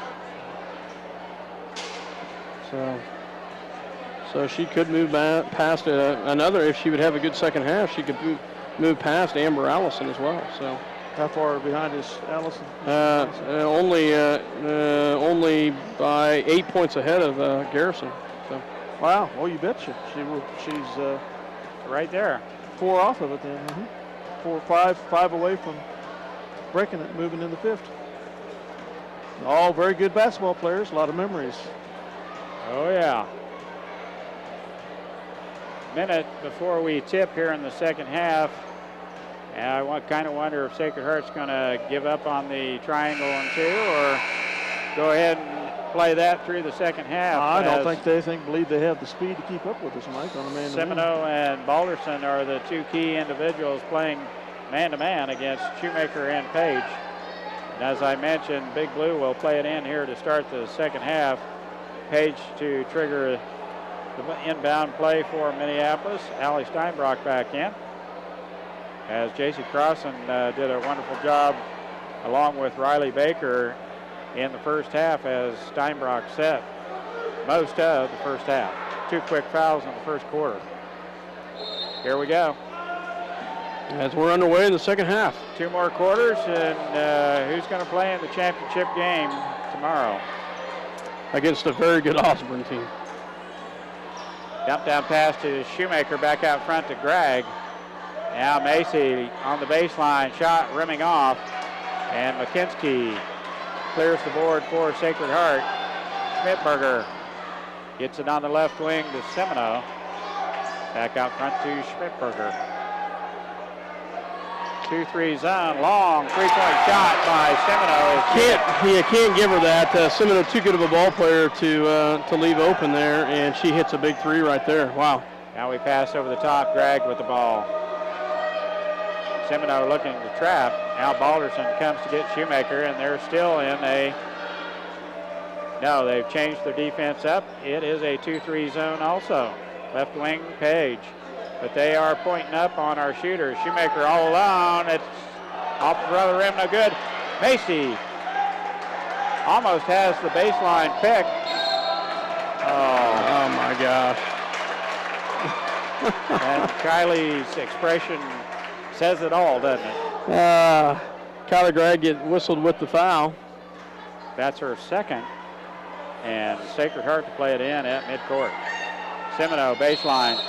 So she could move past another. If she would have a good second half, she could move past Amber Allison as well. So how far behind is Allison? Only by 8 points ahead of Garrison. So. Wow. Well, you betcha. She's right there. 4 off of it then. Mm-hmm. 4 or 5 away from breaking it, moving into 5th. All very good basketball players. A lot of memories. Oh yeah. Minute before we tip here in the second half. And I kind of wonder if Sacred Heart's going to give up on the triangle and 2 or go ahead and play that through the second half. I don't think believe they have the speed to keep up with us, Mike, on a man-to-man. Semino and Balderson are the 2 key individuals playing man-to-man against Shoemaker and Page. And as I mentioned, Big Blue will play it in here to start the second half. Page to trigger the inbound play for Minneapolis. Allie Steinbrock back in. As J.C. Crossan did a wonderful job along with Riley Baker in the first half as Steinbrock set most of the first half. 2 quick fouls in the first quarter. Here we go. As we're underway in the second half. 2 more quarters, and who's going to play in the championship game tomorrow? Against a very good Osborne team. Dump down pass to Shoemaker, back out front to Gragg. Now Macy on the baseline, shot rimming off, and McKinsky clears the board for Sacred Heart. Schmidberger gets it on the left wing to Semino. Back out front to Schmidberger. 2-3 zone, long 3-point shot by Semino. You can't give her that. Semino too good of a ball player to leave open there, and she hits a big 3 right there. Wow. Now we pass over the top. Gragg with the ball. Semino looking to trap. Now Balderson comes to get Shoemaker, and they're still in no, they've changed their defense up. It is a 2-3 zone also. Left wing, Page. But they are pointing up on our shooters. Shoemaker all alone. It's off the front of the rim, no good. Macy almost has the baseline pick. Oh my gosh. And Kylie's expression says it all, doesn't it? Kylie Gregg get whistled with the foul. That's her second. And Sacred Heart to play it in at midcourt. Semino, baseline.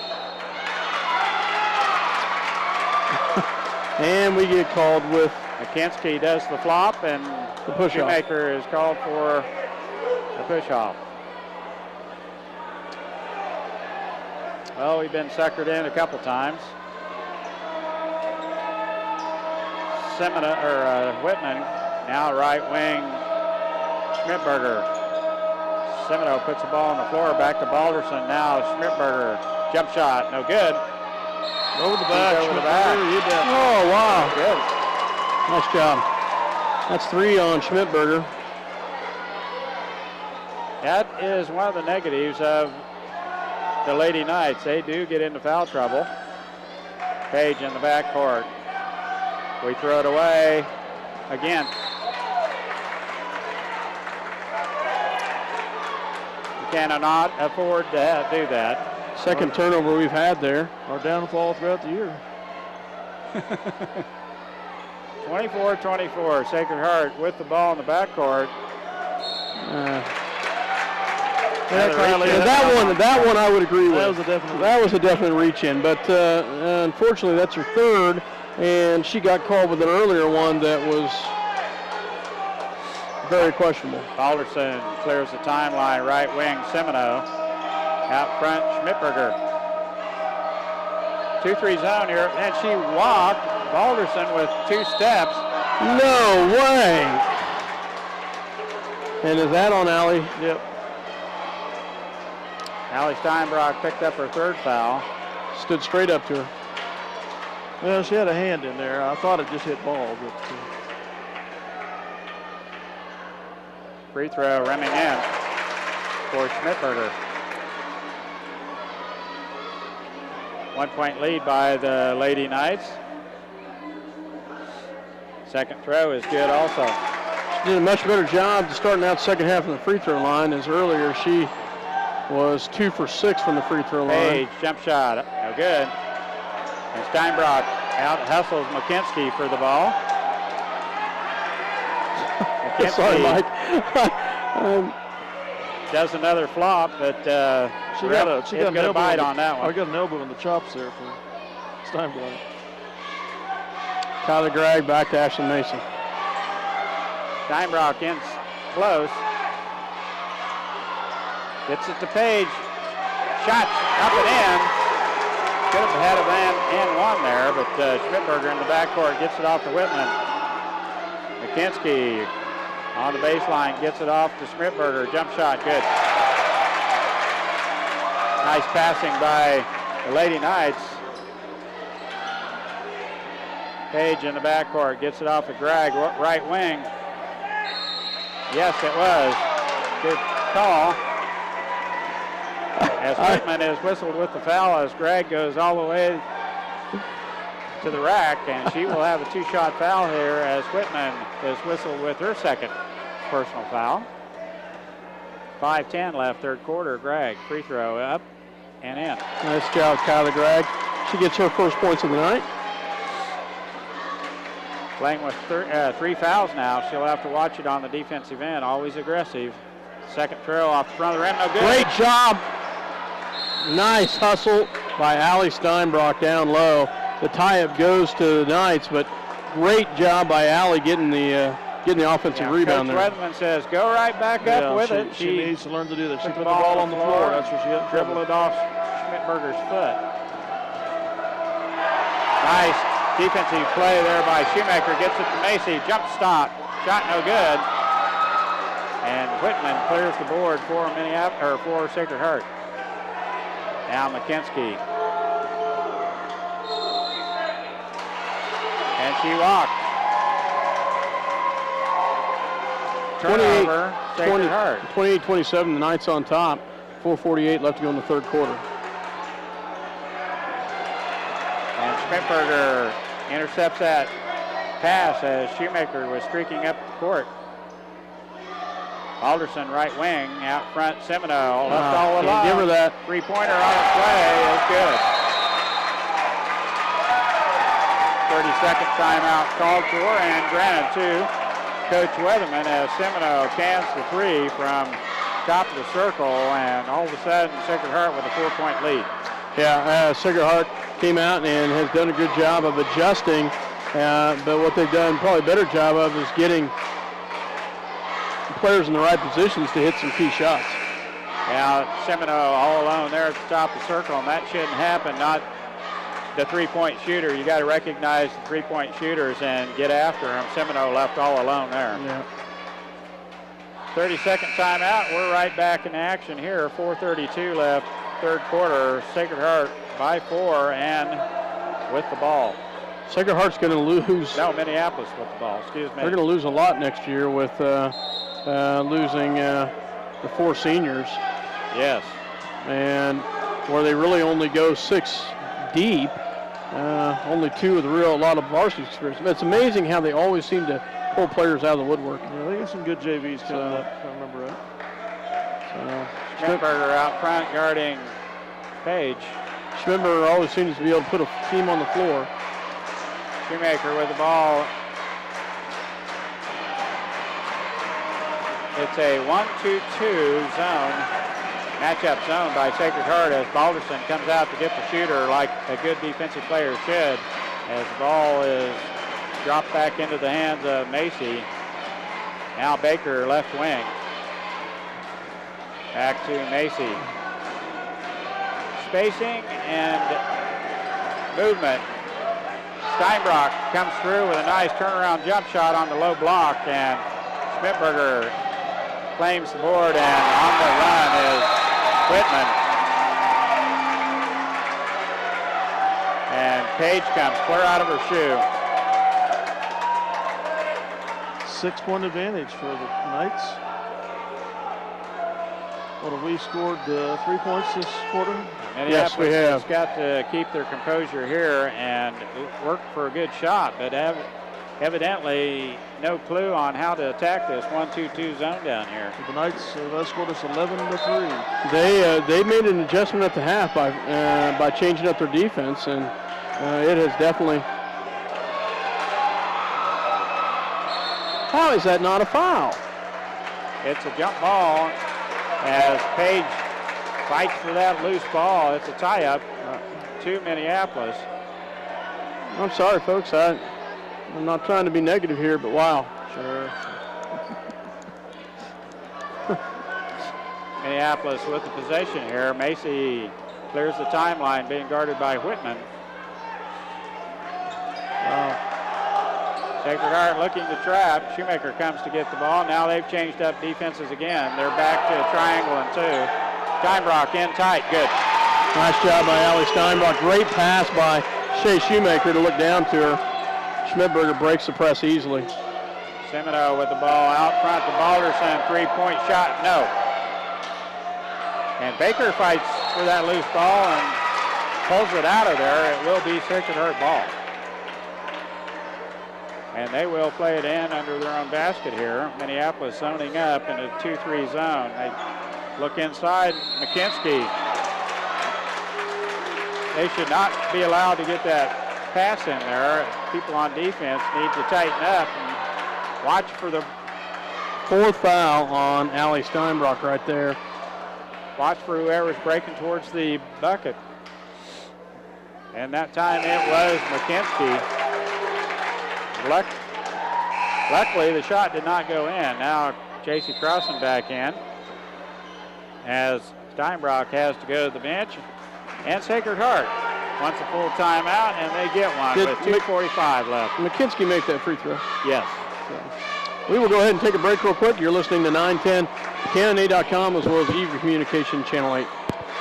And we get called with McKinsky does the flop, and the push-off. Shoemaker is called for the push-off. Well, we've been suckered in a couple times. Whitman, now right wing, Schmidberger. Semino puts the ball on the floor, back to Balderson. Now Schmidberger, jump shot, no good. Over the back. Over the back. Oh, wow. Good. Nice job. That's 3 on Schmidberger. That is one of the negatives of the Lady Knights. They do get into foul trouble. Page in the backcourt. We throw it away again. You cannot afford to do that. Second turnover we've had there. Our downfall throughout the year. 24-24, Sacred Heart with the ball in the backcourt. That one I would agree with. That was a definite. That was a definite reach in, but unfortunately that's her third, and she got called with an earlier one that was very questionable. Balderson clears the timeline, right wing, Semino. Out front, Schmidberger. 2-3 zone here, and she walked Balderson with 2 steps. No way! And is that on Allie? Yep. Allie Steinbrock picked up her 3rd foul. Stood straight up to her. Well, she had a hand in there. I thought it just hit ball. But, Free throw, rimming in for Schmidberger. 1-point lead by the Lady Knights. Second throw is good also. She did a much better job starting out second half of the free throw line, as earlier she was 2 for 6 from the free throw line. Page, jump shot, no good. And Steinbrock out hustles McKinsky for the ball. McKinsky Sorry, Mike. does another flop, but she got a bite on that one. I got an elbow in the chops there for Steinbrock. Kylie Gregg back to Ashley Mason. Steinbrock in close. Gets it to Page. Shot up and in. Could have had a and one there, but Schmidberger in the backcourt gets it off to Whitman. McKinsky on the baseline gets it off to Schmidberger. Jump shot, good. Nice passing by the Lady Knights. Page in the backcourt gets it off to Gregg, right wing. Yes, it was. Good call. As Whitman is whistled with the foul as Gregg goes all the way to the rack, and she will have a 2-shot foul here as Whitman is whistled with her second personal foul. 5:10 left, third quarter. Gregg, free throw up and in. Nice job, Kylie Gregg. She gets her first points of the night. Playing with 3 fouls now. She'll have to watch it on the defensive end. Always aggressive. Second throw off the front of the rim, no good. Great job. Nice hustle by Allie Steinbrock down low. The tie-up goes to the Knights, but great job by Allie getting the offensive rebound Coach there. Weatherman says, go right back up with it. She needs to learn to do this. She put put the ball on the floor. That's where she got dribbled it off Schmidberger's foot. Nice defensive play there by Shoemaker. Gets it to Macy. Jump stop. Shot no good. And Whitman clears the board for for Sacred Heart. Now McKinsky. She walked. Turnover, Sacred Heart. 28-27, the Knights on top. 4:48 left to go in the third quarter. And Schmidberger intercepts that pass as Shoemaker was streaking up the court. Alderson right wing, out front Semino, left all alone. Give her that. Three-pointer on its way is good. 30-second timeout called for and granted to Coach Weatherman as Semino cans the three from top of the circle, and all of a sudden Sacred Heart with a 4-point lead. Yeah, Sacred Heart came out and has done a good job of adjusting, but what they've done probably a better job of is getting players in the right positions to hit some key shots. Now Semino all alone there at the top of the circle, and that shouldn't happen. Not the three-point shooter. You got to recognize the three-point shooters and get after them. Semino left all alone there. Yeah. 30-second timeout. We're right back in action here. 4:32 left, third quarter. Sacred Heart by 4 and with the ball. Sacred Heart's going to lose. No, Minneapolis with the ball. Excuse me. They're going to lose a lot next year with losing the 4 seniors. Yes. And where they really only go 6 deep, only 2 with a lot of varsity experience. But it's amazing how they always seem to pull players out of the woodwork. Yeah, they got some good JVs coming up, if I remember right. Schmidberger out front guarding Page. Schmidberger always seems to be able to put a team on the floor. Shoemaker with the ball. It's a 1-2-2 zone, matchup zone by Sacred Heart as Balderson comes out to get the shooter like a good defensive player should, as the ball is dropped back into the hands of Macy. Now Baker left wing. Back to Macy. Spacing and movement. Steinbrock comes through with a nice turnaround jump shot on the low block, and Schmidberger claims the board, and on the run is Whitman. And Page comes clear out of her shoe. 6-point advantage for the Knights. What have we scored? 3 points this quarter? Yes, we have. Has got to keep their composure here and work for a good shot, but evidently no clue on how to attack this 1-2-2 zone down here. The Knights have scored us 11-3. They made an adjustment at the half by changing up their defense, and it has definitely. How is that not a foul? It's a jump ball as Page fights for that loose ball. It's a tie-up to Minneapolis. I'm sorry, folks. I'm not trying to be negative here, but wow. Sure. Minneapolis with the possession here. Macy clears the timeline, being guarded by Whitman. Sacred Heart looking to trap. Shoemaker comes to get the ball. Now they've changed up defenses again. They're back to a triangle and 2. Steinbrock in tight. Good. Nice job by Allie Steinbrock. Great pass by Shea Shoemaker to look down to her. Schmidberger breaks the press easily. Semino with the ball out front to Balderson. 3-point shot. No. And Baker fights for that loose ball and pulls it out of there. It will be Sacred Heart ball. And they will play it in under their own basket here. Minneapolis zoning up in a 2-3 zone. They look inside. McKinsky. They should not be allowed to get that pass in there. People on defense need to tighten up and watch for the 4th foul on Allie Steinbrock right there. Watch for whoever's breaking towards the bucket. And that time it was McKinsky. Luckily, the shot did not go in. Now, J.C. Crossan back in as Steinbrock has to go to the bench. And Sacred Heart wants a full timeout, and they get one with 2:45 left. McKinsky make that free throw? Yes. So, we will go ahead and take a break real quick. You're listening to 910 CannonA.com as well as Eager Communication Channel 8.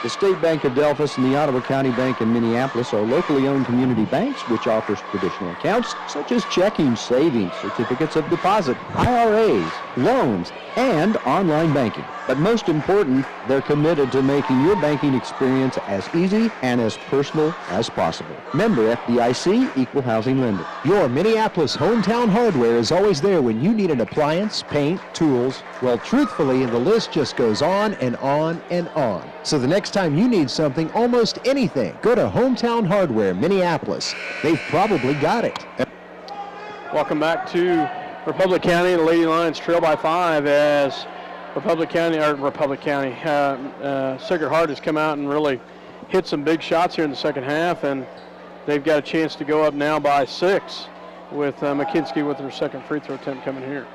The State Bank of Delphos and the Ottawa County Bank in Minneapolis are locally owned community banks which offers traditional accounts such as checking, savings, certificates of deposit, IRAs, loans, and online banking. But most important, they're committed to making your banking experience as easy and as personal as possible. Member FDIC, Equal Housing Lender. Your Minneapolis hometown hardware is always there when you need an appliance, paint, tools. Well, truthfully, the list just goes on and on and on. So the next time you need something, almost anything, go to Hometown Hardware, Minneapolis. They've probably got it. Welcome back to Republic County. The Lady Lions trail by 5 as Sacred Heart has come out and really hit some big shots here in the second half, and they've got a chance to go up now by 6 with McKinsky with her second free throw attempt coming here.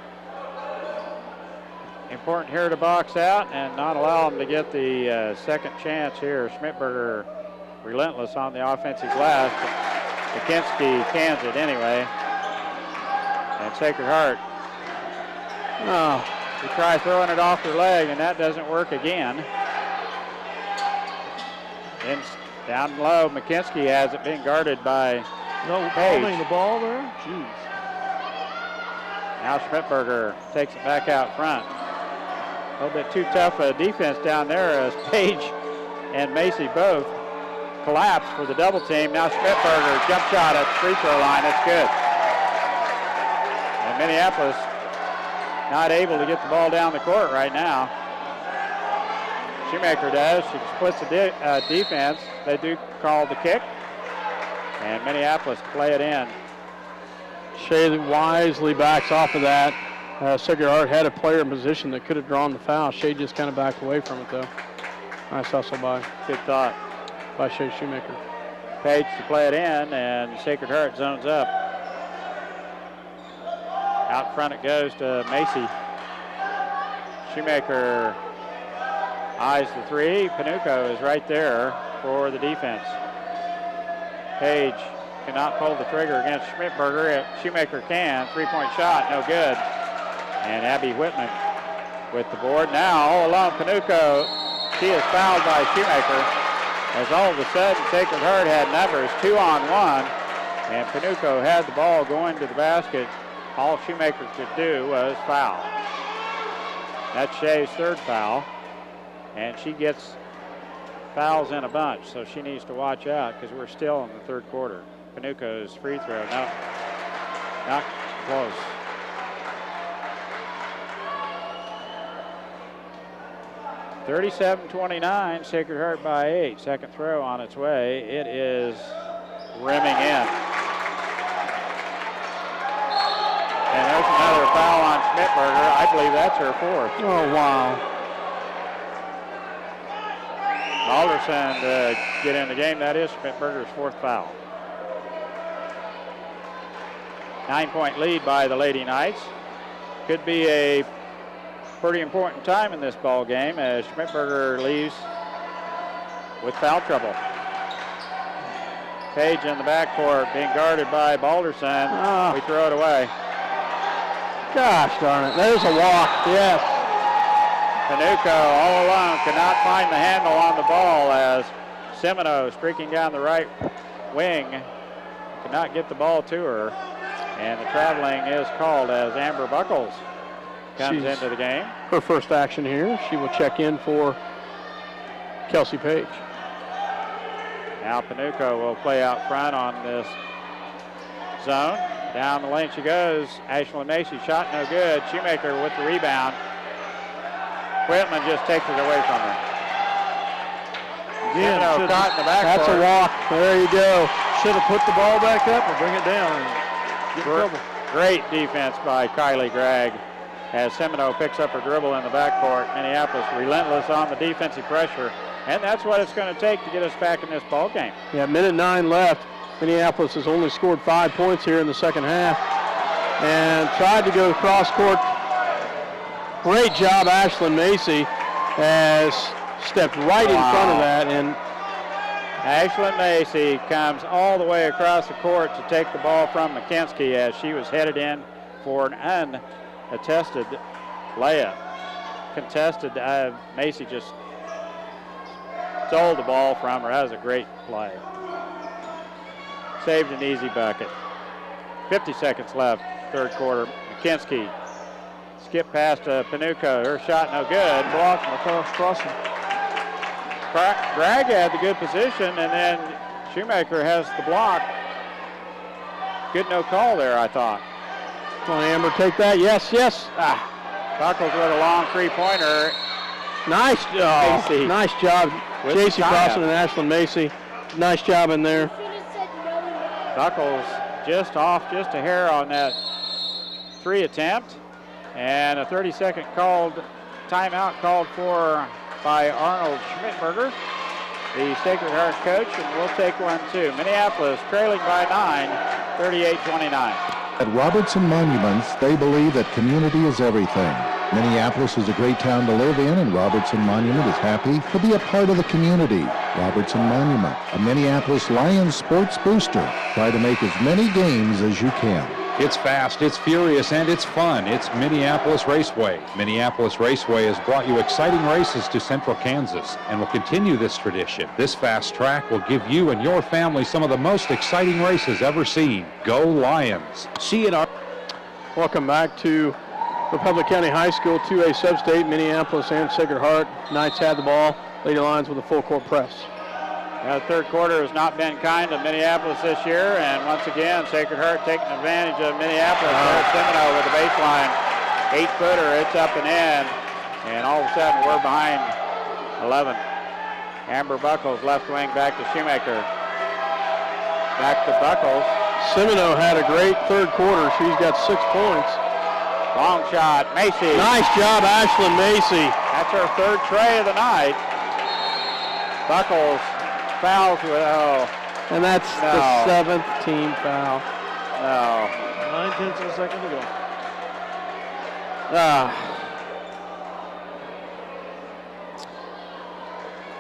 Important here to box out and not allow them to get the second chance here. Schmidberger relentless on the offensive glass, but McKinsky cans it anyway. And Sacred Heart, they try throwing it off their leg, and that doesn't work again. And down low, McKinsky has it being guarded by holding the ball there? Jeez. Now Schmidberger takes it back out front. A little bit too tough a defense down there as Page and Macy both collapse for the double team. Now Schmidberger, jump shot at the free throw line. That's good. And Minneapolis not able to get the ball down the court right now. Shoemaker does. She splits the defense. They do call the kick. And Minneapolis play it in. Shea wisely backs off of that. Sacred Heart had a player in position that could have drawn the foul. Shea just kind of backed away from it, though. Nice hustle by. Good thought. By Shea Shoemaker. Page to play it in, and Sacred Heart zones up. Out front it goes to Macy. Shoemaker eyes the three. Panuco is right there for the defense. Page cannot pull the trigger against Schmidberger. Shoemaker can. Three-point shot, no good. And Abby Whitman with the board. Now, all alone, Panuco. She is fouled by Shoemaker. As all of a sudden, Sacred Heart had numbers 2-on-1. And Panuco had the ball going to the basket. All Shoemaker could do was foul. That's Shea's third foul. And she gets fouls in a bunch, so she needs to watch out because we're still in the third quarter. Panuco's free throw, no, not close. (37-29), Sacred Heart by 8. Second throw on its way. It is rimming in. And there's another foul on Schmidberger. I believe that's her fourth. Oh, wow. Alderson to get in the game. That is Schmidberger's fourth foul. 9-point lead by the Lady Knights. Could be a pretty important time in this ball game as Schmidberger leaves with foul trouble. Page in the backcourt being guarded by Balderson. We throw it away. Gosh darn it. There's a walk. Yes. Panuco all alone cannot find the handle on the ball as Semino streaking down the right wing cannot get the ball to her. And the traveling is called as Amber Buckles comes into the game. Her first action here. She will check in for Kelsey Page. Now Panuco will play out front on this zone. Down the lane she goes. Ashlyn Macy shot no good. Shoemaker with the rebound. Whitman just takes it away from her. Again, caught in the back. That's a walk. There you go. Should have put the ball back up and bring it down. Get in trouble. Great defense by Kylie Gregg as Semino picks up her dribble in the backcourt. Minneapolis relentless on the defensive pressure, and that's what it's going to take to get us back in this ball game. Yeah, minute 9 left. Minneapolis has only scored 5 points here in the second half and tried to go cross court. Great job, Ashlyn Macy has stepped right in front of that, and Ashlyn Macy comes all the way across the court to take the ball from McKinsky as she was headed in for an unattested layup. Contested, Macy just stole the ball from her. That was a great play. Saved an easy bucket. 50 seconds left, third quarter. McKinsky skip past Panuka. Her shot no good. Blocked crossing. Bragg had the good position, and then Shoemaker has the block. Good no call there, I thought. Come on, Amber, take that. Yes, yes. Buckles with a long three-pointer. Nice job. Macy. Nice job. With J.C. the tie-up. Crossan and Ashlyn Macy. Nice job in there. Buckles just off just a hair on that three attempt. And a 30-second timeout called for by Arnold Schmidtberger, the Sacred Heart coach, and we'll take one too. Minneapolis trailing by 9, 38-29. At Robertson Monuments, they believe that community is everything. Minneapolis is a great town to live in, and Robertson Monument is happy to be a part of the community. Robertson Monument, a Minneapolis Lions sports booster. Try to make as many games as you can. It's fast, it's furious, and it's fun. It's Minneapolis Raceway. Minneapolis Raceway has brought you exciting races to Central Kansas and will continue this tradition. This fast track will give you and your family some of the most exciting races ever seen. Go Lions. CNR. Welcome back to Republic County High School, 2A Substate, Minneapolis and Sacred Heart. Knights had the ball. Lady Lions with a full court press. The third quarter has not been kind to Minneapolis this year, and once again, Sacred Heart taking advantage of Minneapolis. There's Semino with the baseline, 8-footer, it's up and in, and all of a sudden we're behind 11. Amber Buckles, left wing, back to Shoemaker. Back to Buckles. Semino had a great third quarter. She's got 6 points. Long shot, Macy. Nice job, Ashlyn Macy. That's her third tray of the night. Buckles fouls with, And that's the 7th team foul. no. 9/10 of a second to go.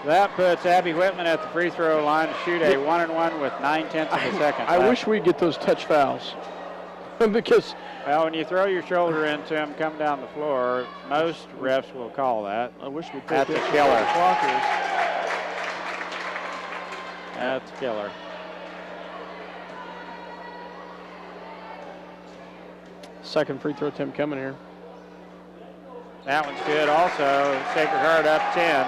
That puts Abby Whitman at the free throw line to shoot a 1-and-1 with 9/10 of a second. I wish we'd get those touch fouls. Because Well, when you throw your shoulder into him, come down the floor, most refs will call that. I wish we'd take That's a that killer. blockers. That's killer. second free throw attempt coming here. That one's good also. Sacred Heart up 10.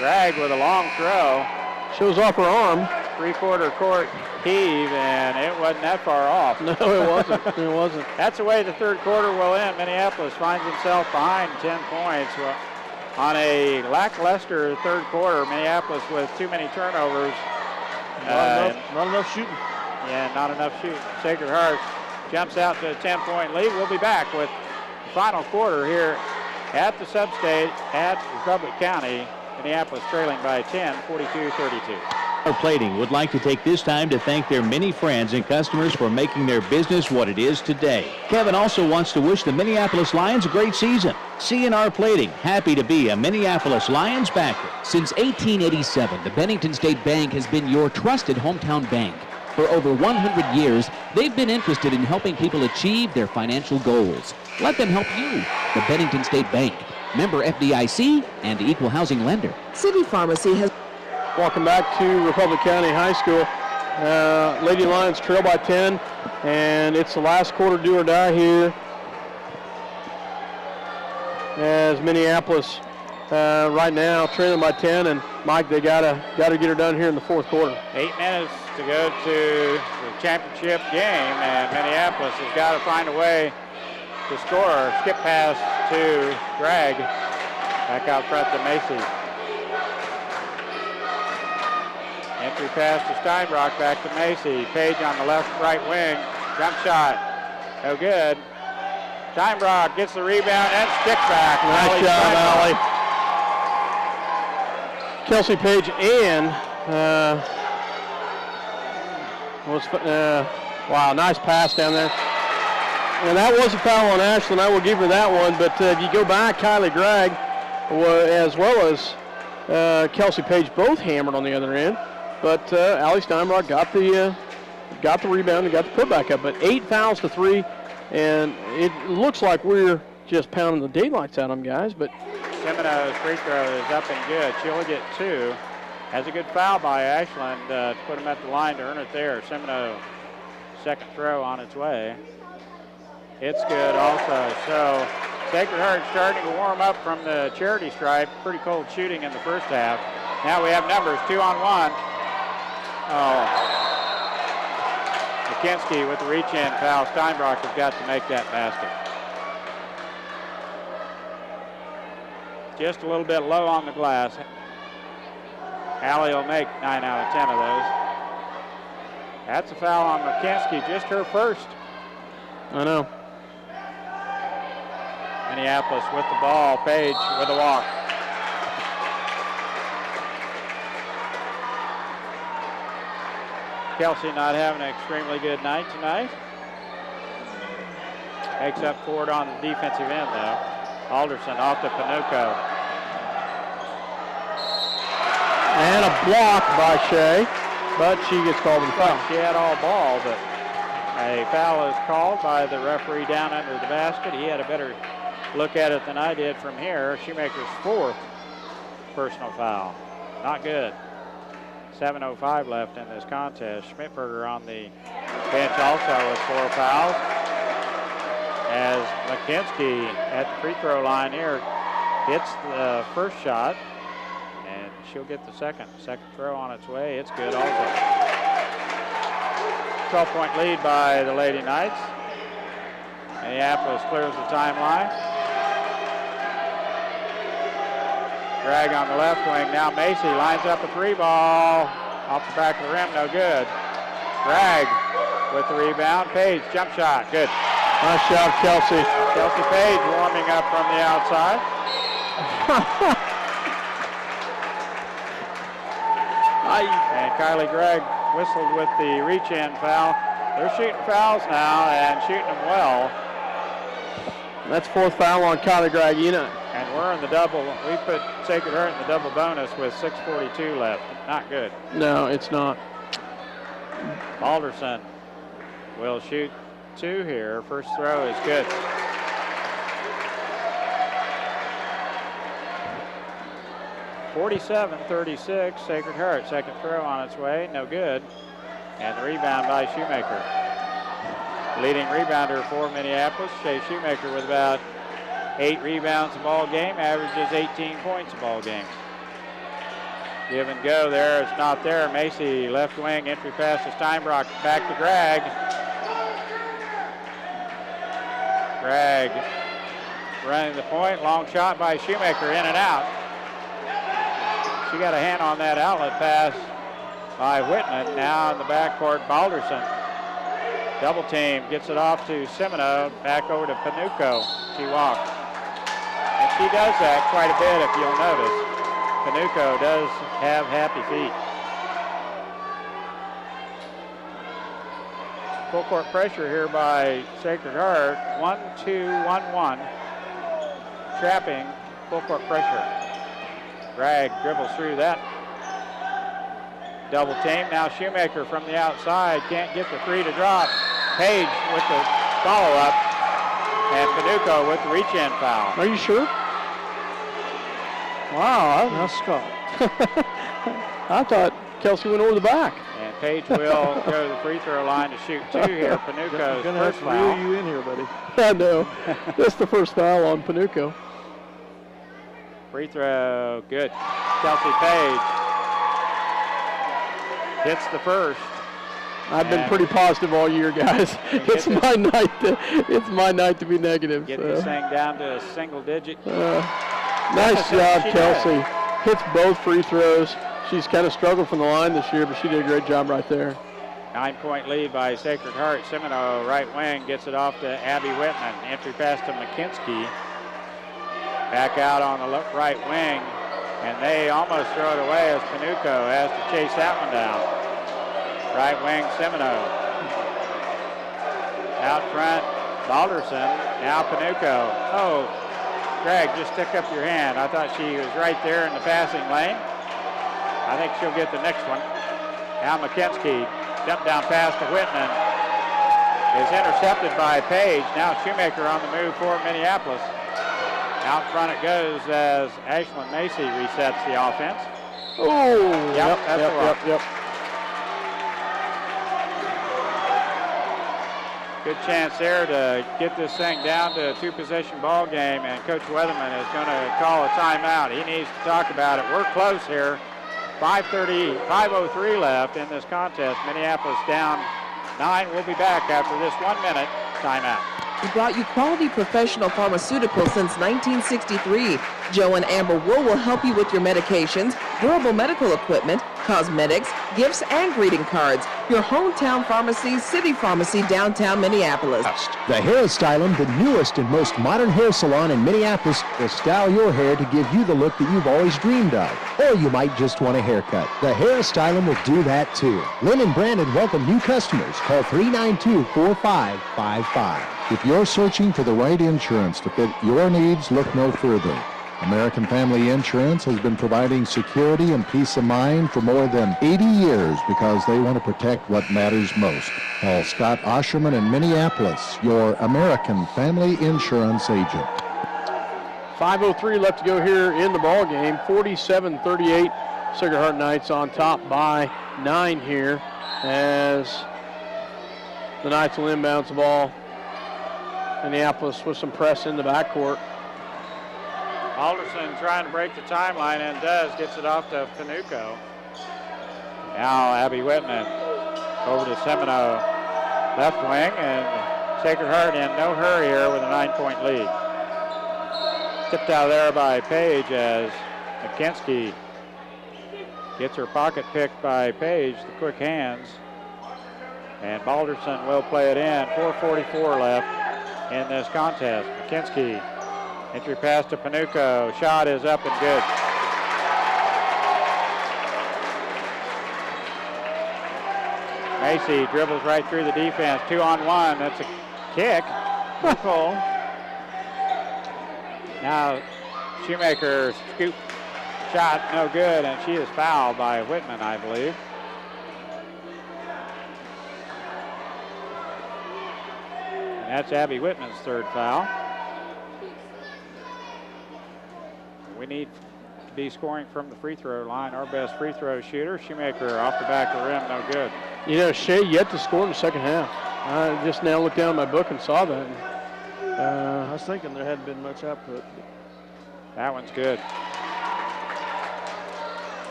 Bragg with a long throw. Shows off her arm. Three-quarter court heave, and it wasn't that far off. No, it wasn't. It wasn't. That's the way the third quarter will end. Minneapolis finds himself behind 10 points. Well, on a lackluster third quarter, Minneapolis with too many turnovers. Not enough shooting. Yeah, not enough shooting. Sacred Heart jumps out to a 10-point lead. We'll be back with the final quarter here at the Substate at Republic County. Minneapolis trailing by 10, 42-32. Our Plating would like to take this time to thank their many friends and customers for making their business what it is today. Kevin also wants to wish the Minneapolis Lions a great season. CNR Plating, happy to be a Minneapolis Lions backer. Since 1887, the Bennington State Bank has been your trusted hometown bank. For over 100 years, they've been interested in helping people achieve their financial goals. Let them help you. The Bennington State Bank, member FDIC and equal housing lender. City Pharmacy has... Welcome back to Republic County High School. Lady Lions trail by 10, and it's the last quarter do or die here as Minneapolis right now trailing by 10, and Mike, they gotta get her done here in the fourth quarter. 8 minutes to go to the championship game, and Minneapolis has got to find a way to score. Skip pass to Bragg. Back out front to Macy. Entry pass to Steinbrock, back to Macy. Page on the right wing. Jump shot. No good. Steinbrock gets the rebound and stick back. Nice job, Allie. Kelsey Page and wow, nice pass down there. And that was a foul on Ashlyn. I will give her that one. But if you go back, Kylie Gregg as well as Kelsey Page both hammered on the other end. But Allie Steinbrock got the rebound and got the putback up. But 8 fouls to 3, and it looks like we're just pounding the daylights out of them, guys. But Semino's free throw is up and good. She'll get 2. Has a good foul by Ashland to put him at the line to earn it there. Semino, second throw on its way. It's good also. So Sacred Heart starting to warm up from the charity stripe. Pretty cold shooting in the first half. Now we have numbers, 2-on-1. Oh. McKinsky with the reach-in foul. Steinbrock has got to make that basket. Just a little bit low on the glass. Allie will make 9 out of 10 of those. That's a foul on McKinsky, just her first. I know. Minneapolis with the ball. Page with a walk. Kelsey not having an extremely good night tonight. Makes up for it on the defensive end, though. Alderson off to Panuco. And a block by Shea, but she gets called in foul. She had all ball, but a foul is called by the referee down under the basket. He had a better look at it than I did from here. Shoemaker's 4th personal foul. Not good. 7:05 left in this contest. Schmidtberger on the bench also with 4 fouls. As McKinsky at the free throw line here hits the first shot, and she'll get the second throw on its way. It's good also. 12-point lead by the Lady Knights. Minneapolis clears the timeline. Drag on the left wing. Now Macy lines up a 3-ball off the back of the rim. No good. Drag with the rebound. Page, jump shot. Good. Nice shot, Kelsey. Kelsey Page warming up from the outside. And Kylie Gregg whistled with the reach-in foul. They're shooting fouls now and shooting them well. That's 4th foul on Kylie Gregg. And we're in the double. We put Sacred Heart in the double bonus with 6:42 left. Not good. No, it's not. Alderson will shoot 2 here. First throw is good. (47-36), Sacred Heart. Second throw on its way, no good. And the rebound by Shoemaker. Leading rebounder for Minneapolis, Shea Shoemaker, with about 8 rebounds a ball game, averages 18 points a ball game. Give and go there, it's not there. Macy, left wing, entry pass to Steinbrock, back to Gregg. Gregg running the point, long shot by Shoemaker, in and out. She got a hand on that outlet pass by Whitman. Now in the backcourt, Balderson. Double team, gets it off to Semino, back over to Panuco. She walks. And she does that quite a bit, if you'll notice. Panuco does have happy feet. Full court pressure here by Sacred Heart. 1-2-1-1. Trapping, full court pressure. Bragg dribbles through that. Double team. Now Shoemaker from the outside. Can't get the 3 to drop. Page with the follow-up. And Panuco with the reach-in foul. Are you sure? Wow, that's Scott. I thought Kelsey went over the back. And Page will go to the free throw line to shoot 2 here. Panuco's gonna first have to foul. reel you in here, buddy. I know. That's the first foul on Panuco. Free throw, good. Kelsey Page hits the first. I've been pretty positive all year, guys. It's my night to be negative. Get this thing down to a single digit. Nice job, Kelsey. Hits both free throws. She's kind of struggled from the line this year, but she did a great job right there. 9-point lead by Sacred Heart. Semino, right wing, gets it off to Abby Whitman. Entry pass to McKinsky. Back out on the right wing, and they almost throw it away as Panuco has to chase that one down. Right wing, Semino. Out front, Balderson. Now Panuco. Oh, Greg, just stick up your hand. I thought she was right there in the passing lane. I think she'll get the next one. Now McKinsky, jump down pass to Whitman. Is intercepted by Page. Now Shoemaker on the move for Minneapolis. Out front it goes as Ashlyn Macy resets the offense. Oh, Yep, that's a rock. Yep. Good chance there to get this thing down to a two-possession ball game, and Coach Weatherman is going to call a timeout. He needs to talk about it. We're close here. 5:03 left in this contest. Minneapolis down 9. We'll be back after this 1 minute timeout. We brought you quality professional pharmaceuticals since 1963. Joe and Amber Wool will help you with your medications, durable medical equipment, cosmetics, gifts, and greeting cards. Your hometown pharmacy, City Pharmacy, downtown Minneapolis. The Hairstylum, the newest and most modern hair salon in Minneapolis, will style your hair to give you the look that you've always dreamed of. Or you might just want a haircut. The Hairstylum will do that too. Lynn and Brandon welcome new customers. Call 392-4555. If you're searching for the right insurance to fit your needs, look no further. American Family Insurance has been providing security and peace of mind for more than 80 years because they want to protect what matters most. Call Scott Osherman in Minneapolis, your American Family Insurance agent. 5:03 left to go here in the ball game. 47-38, Sacred Heart Knights on top by 9 here as the Knights will inbounds the ball. Minneapolis with some press in the backcourt. Alderson trying to break the timeline and does, gets it off to Panuco. Now Abby Whitman over to Semino, left wing, and Sacred Heart in no hurry here with a 9-point lead. Tipped out there by Page as McKinsky gets her pocket picked by Page, the quick hands. And Balderson will play it in. 4:44 left in this contest. McKinsky, entry pass to Panuco. Shot is up and good. Macy dribbles right through the defense. 2-on-1. That's a kick. Call. Now Shoemaker scoop shot no good, and she is fouled by Whitman, I believe. And that's Abby Whitman's third foul. We need to be scoring from the free throw line. Our best free throw shooter, Shoemaker, off the back of the rim, no good. You know, Shea yet to score in the second half. I just now looked down my book and saw that. I was thinking there hadn't been much output. That one's good.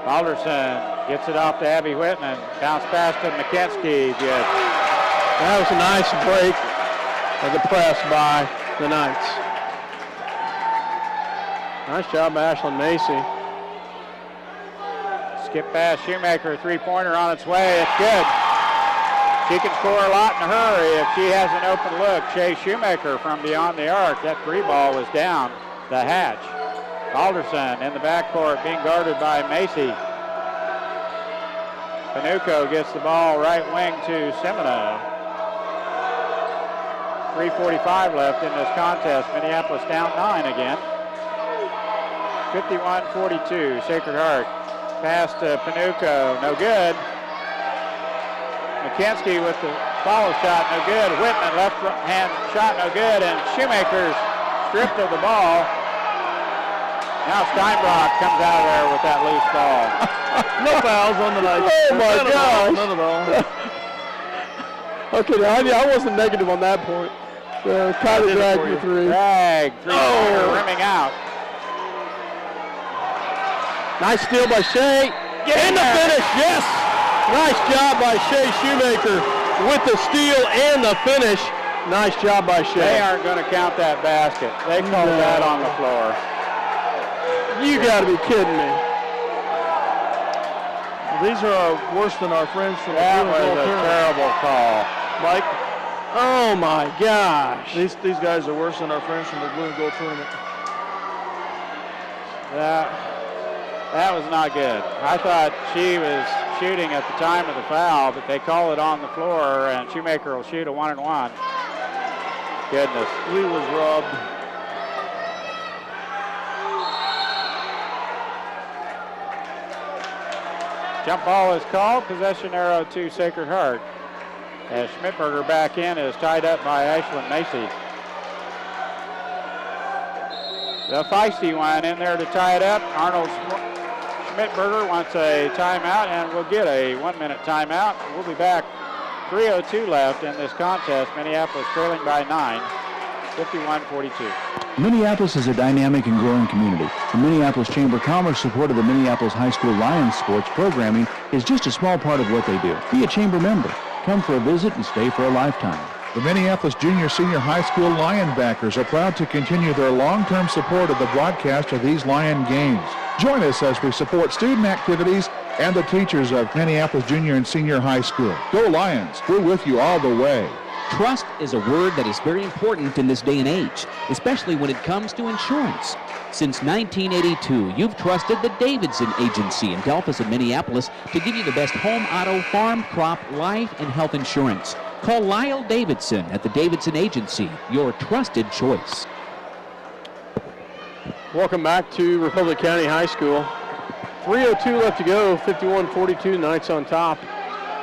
Alderson gets it off to Abby Whitman. Bounce pass to McKinsky. Good. That was a nice break of the press by the Knights. Nice job by Ashlyn Macy. Skip pass, Shoemaker, three-pointer on its way. It's good. She can score a lot in a hurry if she has an open look. Shea Shoemaker from beyond the arc. That three ball was down the hatch. Alderson in the backcourt being guarded by Macy. Panuco gets the ball right wing to Semino. 3:45 left in this contest. Minneapolis down 9 again. 51-42, Sacred Heart. Pass to Panuco, no good. McKinsky with the follow shot, no good. Whitman left hand shot, no good. And Shoemaker's stripped of the ball. Now Steinbrock comes out of there with that loose ball. No fouls on the night. Oh my gosh. None at all. Okay, I wasn't negative on that point. Kind of dragged me through. Drag, three-pointer rimming out. Nice steal by Shea. And the finish, yes! Nice job by Shea Shoemaker with the steal and the finish. Nice job by Shea. They aren't going to count that basket. They called that on the floor. You got to be kidding me. These are worse than our friends from the That Blue was and Gold a tournament. terrible call. Mike, Oh my gosh. these guys are worse than our friends from the Blue and Gold tournament. That was not good. I thought she was shooting at the time of the foul, but they call it on the floor, and Shoemaker will shoot a 1-and-1. Goodness. We was robbed. Jump ball is called. Possession arrow to Sacred Heart. As Schmidberger back in is tied up by Ashlyn Macy. The feisty one in there to tie it up. Arnold Schmidberger wants a timeout and will get a 1-minute timeout. We'll be back. 3:02 left in this contest. Minneapolis trailing by 9, 51-42. Minneapolis is a dynamic and growing community. The Minneapolis Chamber of Commerce support of the Minneapolis High School Lions sports programming is just a small part of what they do. Be a chamber member. Come for a visit and stay for a lifetime. The Minneapolis Junior Senior High School Lionbackers are proud to continue their long-term support of the broadcast of these Lion games. Join us as we support student activities and the teachers of Minneapolis Junior and Senior High School. Go Lions! We're with you all the way. Trust is a word that is very important in this day and age, especially when it comes to insurance. Since 1982, you've trusted the Davidson Agency in Delphos and Minneapolis to give you the best home, auto, farm, crop, life, and health insurance. Call Lyle Davidson at the Davidson Agency, your trusted choice. Welcome back to Republic County High School. 3:02 left to go, 51-42, Knights on top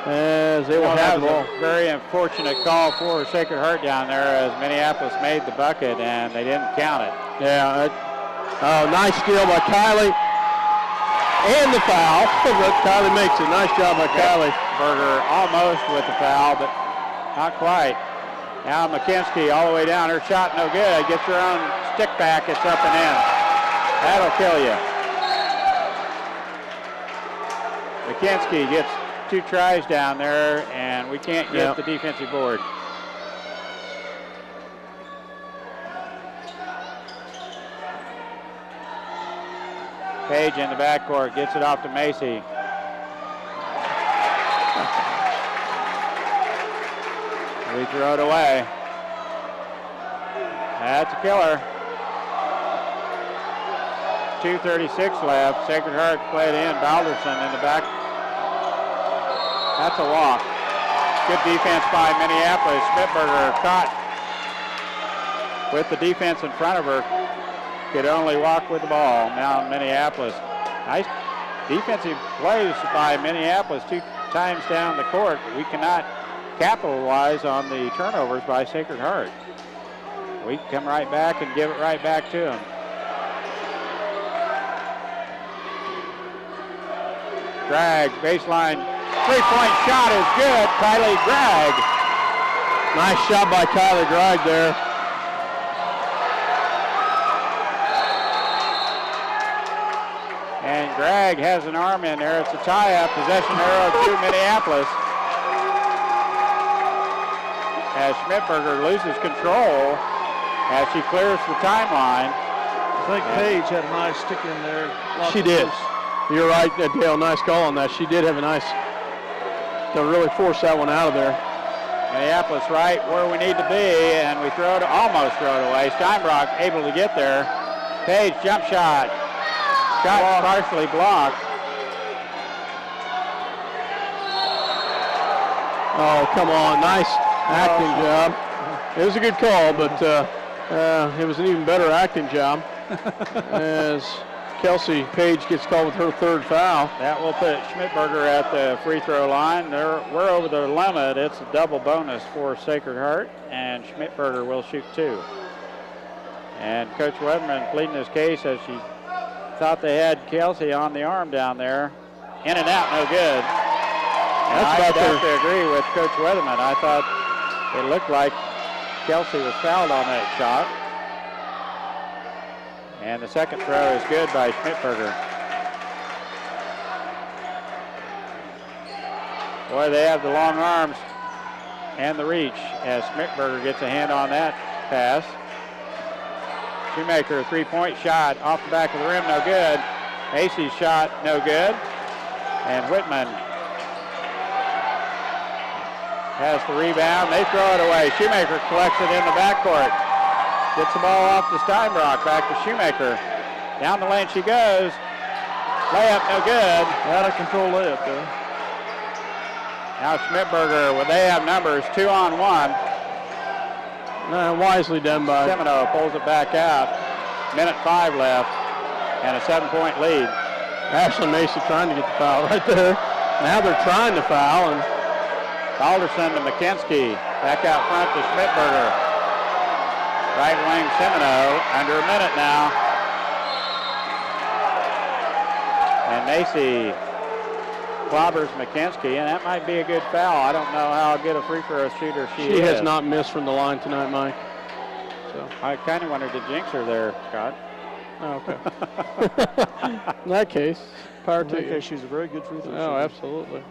as they will have the ball. A very unfortunate call for Sacred Heart down there as Minneapolis made the bucket and they didn't count it. Yeah, nice steal by Kylie. And the foul, but Kylie makes it. Nice job by Kylie. Berger almost with the foul, but not quite. Now McKinsky all the way down. Her shot no good. Gets her own stick back. It's up and in. That'll kill you. McKinsky gets 2 tries down there, and we can't get the defensive board. Page in the backcourt gets it off to Macy. We throw it away. That's a killer. 2:36 left. Sacred Heart played in. Balderson in the back. That's a walk. Good defense by Minneapolis. Schmidberger caught with the defense in front of her. Could only walk with the ball. Now Minneapolis. Nice defensive plays by Minneapolis 2 times down the court. We cannot capitalize on the turnovers by Sacred Heart. We come right back and give it right back to them. Drag, baseline, 3-point shot is good. Kylie Drag. Nice shot by Kylie Drag there. And Drag has an arm in there. It's a tie-up. Possession arrow to Minneapolis. As Schmidberger loses control as she clears the timeline. I think Paige had a nice stick in there. She did. You're right, Dale. Nice call on that. She did have a nice to really force that one out of there. Minneapolis right where we need to be, and we almost throw it away. Steinbrock able to get there. Page jump shot. Shot partially blocked. Oh, come on. Nice acting job. It was a good call, but it was an even better acting job as Kelsey Page gets called with her 3rd foul. That will put Schmidberger at the free throw line. We're over the limit. It's a double bonus for Sacred Heart, and Schmidberger will shoot 2. And Coach Weatherman pleading his case as she thought they had Kelsey on the arm down there. In and out, no good. And I have to agree with Coach Weatherman. I thought it looked like Kelsey was fouled on that shot. And the second throw is good by Schmidberger. Boy, they have the long arms and the reach as Schmidberger gets a hand on that pass. Shoemaker, 3-point shot off the back of the rim, no good. Macy's shot, no good. And Whitman has the rebound. They throw it away. Shoemaker collects it in the backcourt. Gets the ball off to Steinbrock. Back to Shoemaker. Down the lane she goes. Layup, no good. Out of control layup, though. Now Schmidberger, well, they have numbers 2-on-1. Wisely done by Semino pulls it back out. 1:05 left and a 7-point lead. Ashley Macy trying to get the foul right there. Now they're trying to foul, and Alderson to McKinsky. Back out front to Schmidberger. Right wing Semino. Under a minute now. And Macy clobbers McKinsky, and that might be a good foul. I don't know how good a free throw shooter she is. She has not missed from the line tonight, Mike. So I kind of wanted to jinx her there, Scott. Oh, okay. In that case, power to you. She's a very good free throw shooter. Oh, absolutely.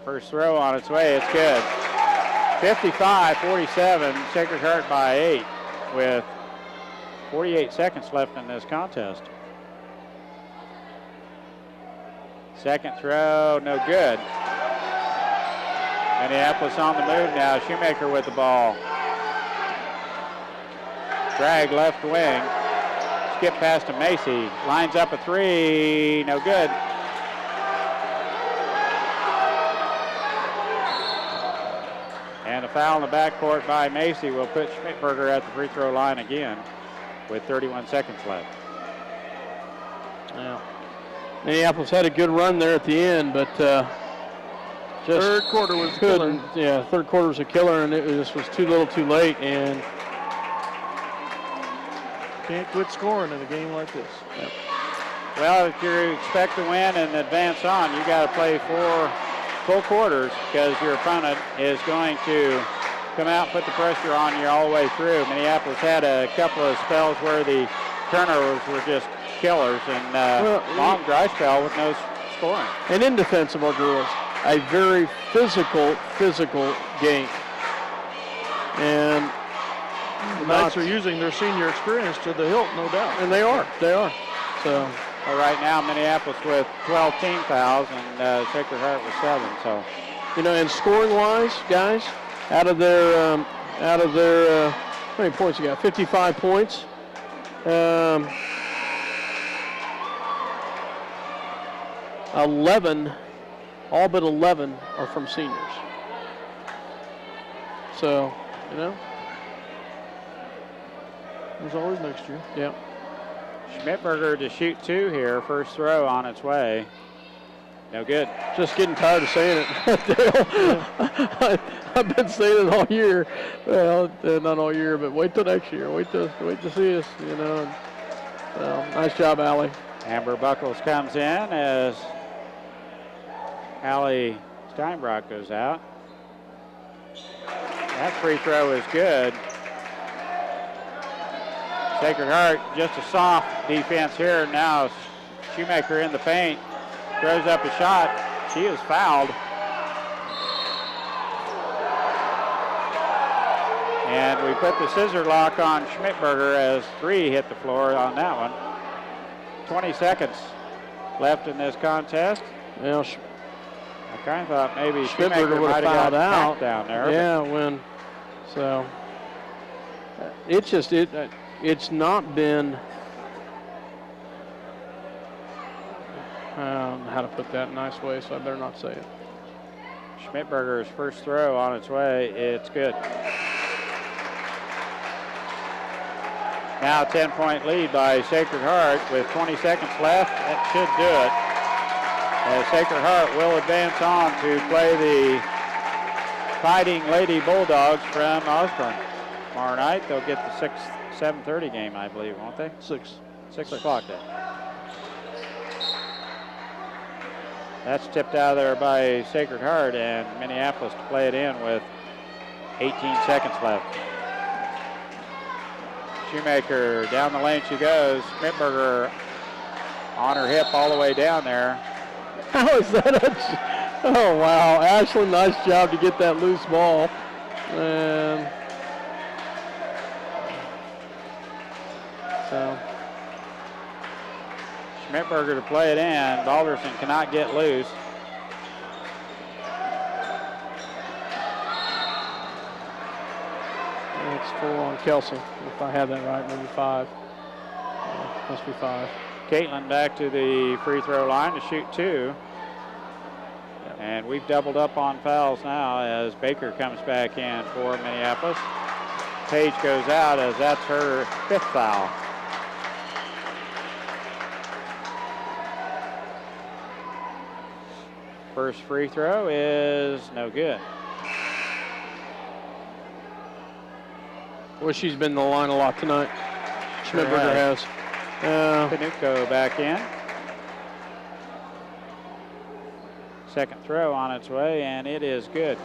First throw on its way. It's good. 55-47. Sacred Heart by 8 with 48 seconds left in this contest. Second throw, no good. Minneapolis on the move now. Shoemaker with the ball. Drag left wing. Skip pass to Macy. Lines up a three, no good. And a foul in the backcourt by Macy will put Schmidberger at the free throw line again with 31 seconds left. Yeah. Minneapolis had a good run there at the end, but just third quarter was a killer. Yeah, third quarter was a killer, and it just was too little, too late, and can't quit scoring in a game like this. Yep. Well, if you expect to win and advance on, you got to play 4 full quarters because your opponent is going to come out and put the pressure on you all the way through. Minneapolis had a couple of spells where the turnovers were just killers, and long dry spell with no scoring. And in defense of our girls, a very physical game. And the Knights are using their senior experience to the hilt, no doubt. And they are. So, well, right now Minneapolis with 12 team fouls, and Sacred Heart with 7. So, you know, and scoring-wise, guys, out of their how many points you got? 55 points. 11, all but 11 are from seniors. So, you know. There's always next year. Yeah. Schmidberger to shoot 2 here. First throw on its way. No good. Just getting tired of saying it, Dale. I've been saying it all year. Well, not all year, but wait till next year. Wait to see us, you know. Well, nice job, Allie. Amber Buckles comes in as Allie Steinbrock goes out. That free throw is good. Sacred Heart, just a soft defense here. Now Shoemaker in the paint, throws up a shot. She is fouled. And we put the scissor lock on Schmidberger as 3 hit the floor on that one. 20 seconds left in this contest. Well, I kind of thought maybe Schmidberger would have fouled out down there. Yeah, so it's not been. I don't know how to put that in a nice way, so I better not say it. Schmidberger's first throw on its way. It's good. Now a 10-point lead by Sacred Heart with 20 seconds left. That should do it. As Sacred Heart will advance on to play the Fighting Lady Bulldogs from Osborne. Tomorrow night they'll get the 7:30 game, I believe, won't they? 6 o'clock then. That's tipped out of there by Sacred Heart, and Minneapolis to play it in with 18 seconds left. Shoemaker down the lane she goes. Schmidberger on her hip all the way down there. How is that? Oh, wow. Ashley, nice job to get that loose ball. And so Schmidberger to play it in. Balderson cannot get loose. It's 4 on Kelsey, if I have that right, maybe 5. Must be 5. Caitlin back to the free throw line to shoot 2. And we've doubled up on fouls now as Baker comes back in for Minneapolis. Page goes out as that's her 5th foul. First free throw is no good. Well, she's been in the line a lot tonight. Schmidberger has. Panuco back in. Second throw on its way, and it is good.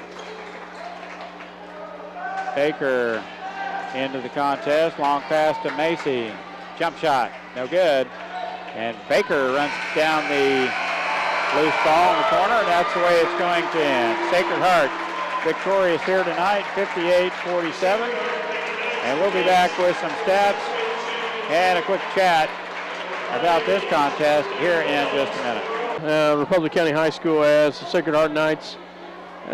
Baker into the contest. Long pass to Macy. Jump shot, no good. And Baker runs down the loose ball in the corner, and that's the way it's going to end. Sacred Heart victorious here tonight, 58-47. And we'll be back with some stats and a quick chat about this contest here in just a minute. Republic County High School as the Sacred Heart Knights.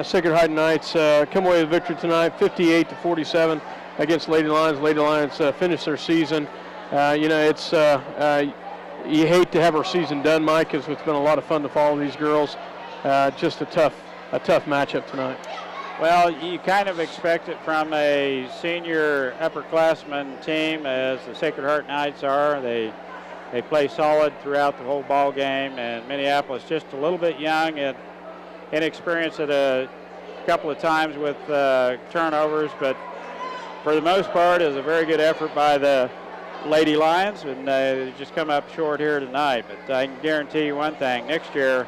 Sacred Heart Knights come away with victory tonight, 58-47 against Lady Lions. Lady Lions finished their season. It's you hate to have our season done, Mike, because it's been a lot of fun to follow these girls. Just a tough matchup tonight. Well, you kind of expect it from a senior upperclassman team, as the Sacred Heart Knights are. They play solid throughout the whole ball game, and Minneapolis just a little bit young and inexperienced at a couple of times with turnovers, but for the most part, it was a very good effort by the Lady Lions, and they just come up short here tonight. But I can guarantee you one thing: next year,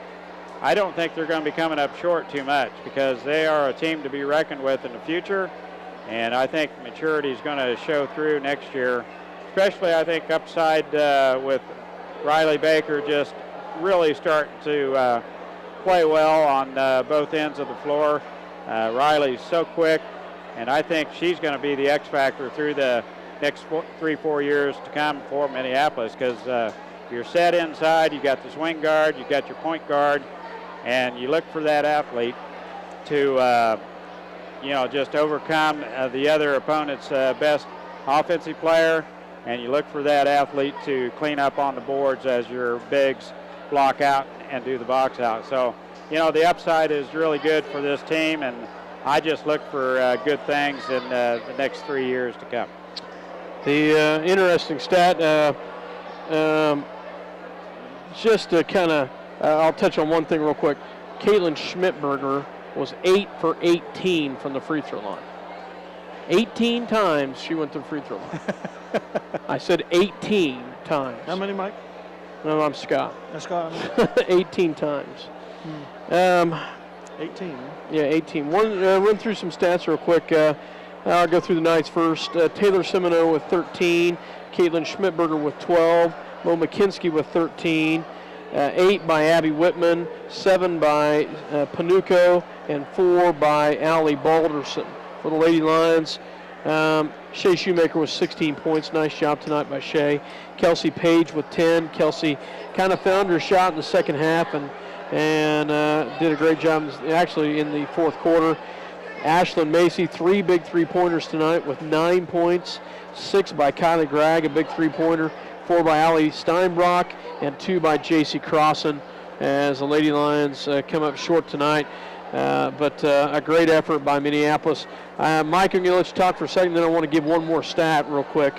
I don't think they're going to be coming up short too much, because they are a team to be reckoned with in the future, and I think maturity is going to show through next year. Especially, I think, upside with Riley Baker just really starting to play well on both ends of the floor. Riley's so quick, and I think she's going to be the X factor through the next 3-4 years to come for Minneapolis, because you're set inside, you got the swing guard, you got your point guard, and you look for that athlete to just overcome the other opponent's best offensive player, and you look for that athlete to clean up on the boards as your bigs block out and do the box out. So, the upside is really good for this team, and I just look for good things in the next 3 years to come. The interesting stat, just to kind of, I'll touch on one thing real quick. Caitlin Schmidberger was 8 for 18 from the free throw line. 18 times she went to the free throw line. I said 18 times. How many, Mike? No, I'm Scott. Scott. 18 times. 18. Yeah, 18. Run through some stats real quick. I'll go through the Knights first. Taylor Semino with 13. Caitlin Schmidberger with 12. Mo McKinsky with 13. 8 by Abby Whitman. 7 by Panuco. And 4 by Allie Balderson. For the Lady Lions, Shea Shoemaker with 16 points. Nice job tonight by Shea. Kelsey Page with 10. Kelsey kind of found her shot in the second half and did a great job actually in the fourth quarter. Ashlyn Macy, 3 big three-pointers tonight with 9 points. 6 by Kylie Gregg, a big three-pointer. 4 by Allie Steinbrock, and 2 by J.C. Crossan, as the Lady Lions come up short tonight. But a great effort by Minneapolis. Mike, I'm going to let you talk for a second, then I want to give one more stat real quick.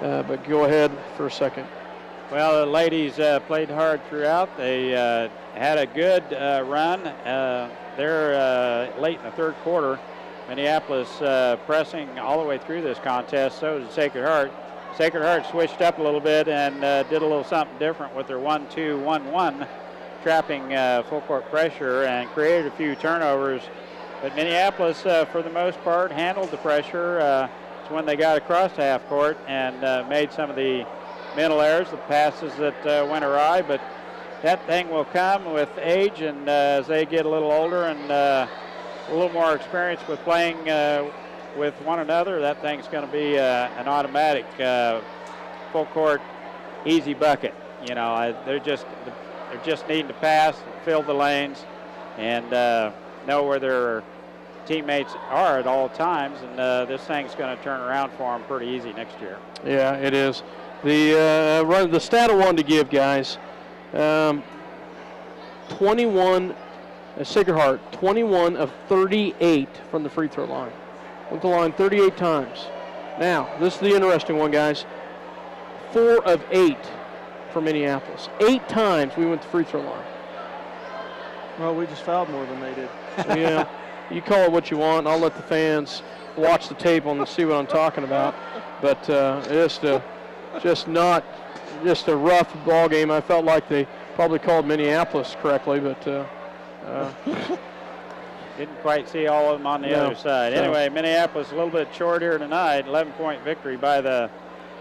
But go ahead for a second. Well, the ladies played hard throughout. They had a good run. They're late in the third quarter. Minneapolis pressing all the way through this contest. So did Sacred Heart. Sacred Heart switched up a little bit and did a little something different with their 1-2-1-1. Trapping full court pressure and created a few turnovers. But Minneapolis, for the most part, handled the pressure. It's when they got across the half court and made some of the mental errors, the passes that went awry. But that thing will come with age, and as they get a little older and a little more experience with playing with one another, that thing's going to be an automatic full court easy bucket. They're just needing to pass, fill the lanes, and know where their teammates are at all times. And this thing's going to turn around for them pretty easy next year. Yeah, it is. The stat I wanted to give, guys, 21, Sacred Heart, 21 of 38 from the free throw line. Went to the line 38 times. Now, this is the interesting one, guys. 4 of 8 for Minneapolis. 8 times we went to free throw line. Well, we just fouled more than they did. Yeah, you call it what you want. I'll let the fans watch the tape and see what I'm talking about. But just a rough ball game. I felt like they probably called Minneapolis correctly, but didn't quite see all of them on the other side. Anyway, Minneapolis a little bit short here tonight. 11-point victory by the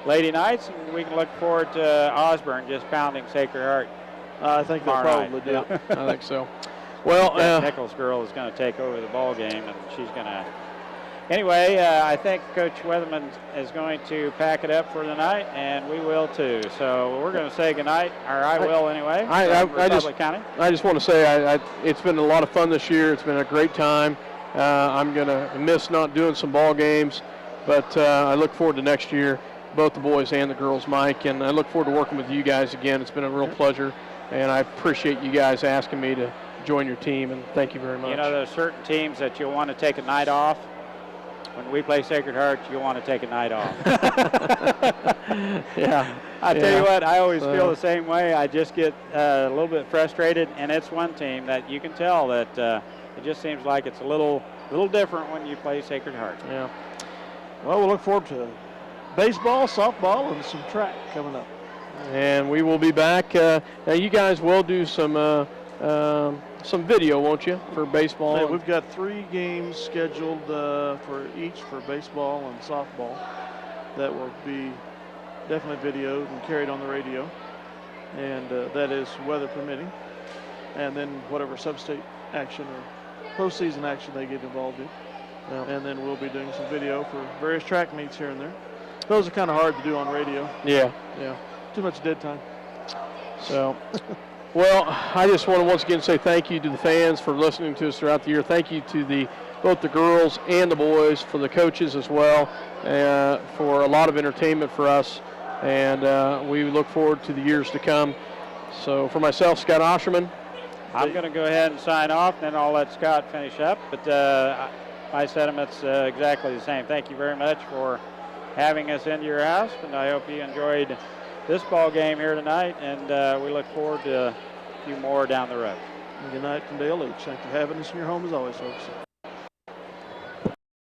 Lady Knights, and we can look forward to Osborne just pounding Sacred Heart. I think they'll probably do. Yeah, I think so. Well, Nichols girl is going to take over the ball game, and she's going to. Anyway, I think Coach Weatherman is going to pack it up for the night, and we will too. So we're going to say goodnight, or I will anyway. I just want to say it's been a lot of fun this year. It's been a great time. I'm going to miss not doing some ball games, but I look forward to next year, both the boys and the girls, Mike, and I look forward to working with you guys again. It's been a real pleasure, and I appreciate you guys asking me to join your team, and thank you very much. You know, there's certain teams that you'll want to take a night off. When we play Sacred Heart, you'll want to take a night off. Yeah. I tell you what, I always feel the same way. I just get a little bit frustrated, and it's one team that you can tell that it just seems like it's a little different when you play Sacred Heart. Yeah. Well, we'll look forward to baseball, softball, and some track coming up. And we will be back. Now, you guys will do some video, won't you, for baseball? Yeah, we've got 3 games scheduled for baseball and softball that will be definitely videoed and carried on the radio, and that is weather permitting, and then whatever sub-state action or postseason action they get involved in. Yeah. And then we'll be doing some video for various track meets here and there. Those are kind of hard to do on radio. Yeah. Too much dead time. So, well, I just want to once again say thank you to the fans for listening to us throughout the year. Thank you to both the girls and the boys, for the coaches as well, for a lot of entertainment for us. And we look forward to the years to come. So for myself, Scott Osherman. I'm going to go ahead and sign off, and then I'll let Scott finish up. But my sentiment's exactly the same. Thank you very much for having us into your house, and I hope you enjoyed this ball game here tonight, and we look forward to a few more down the road. Good night from Dale H. Thanks for having us in your home as always, folks.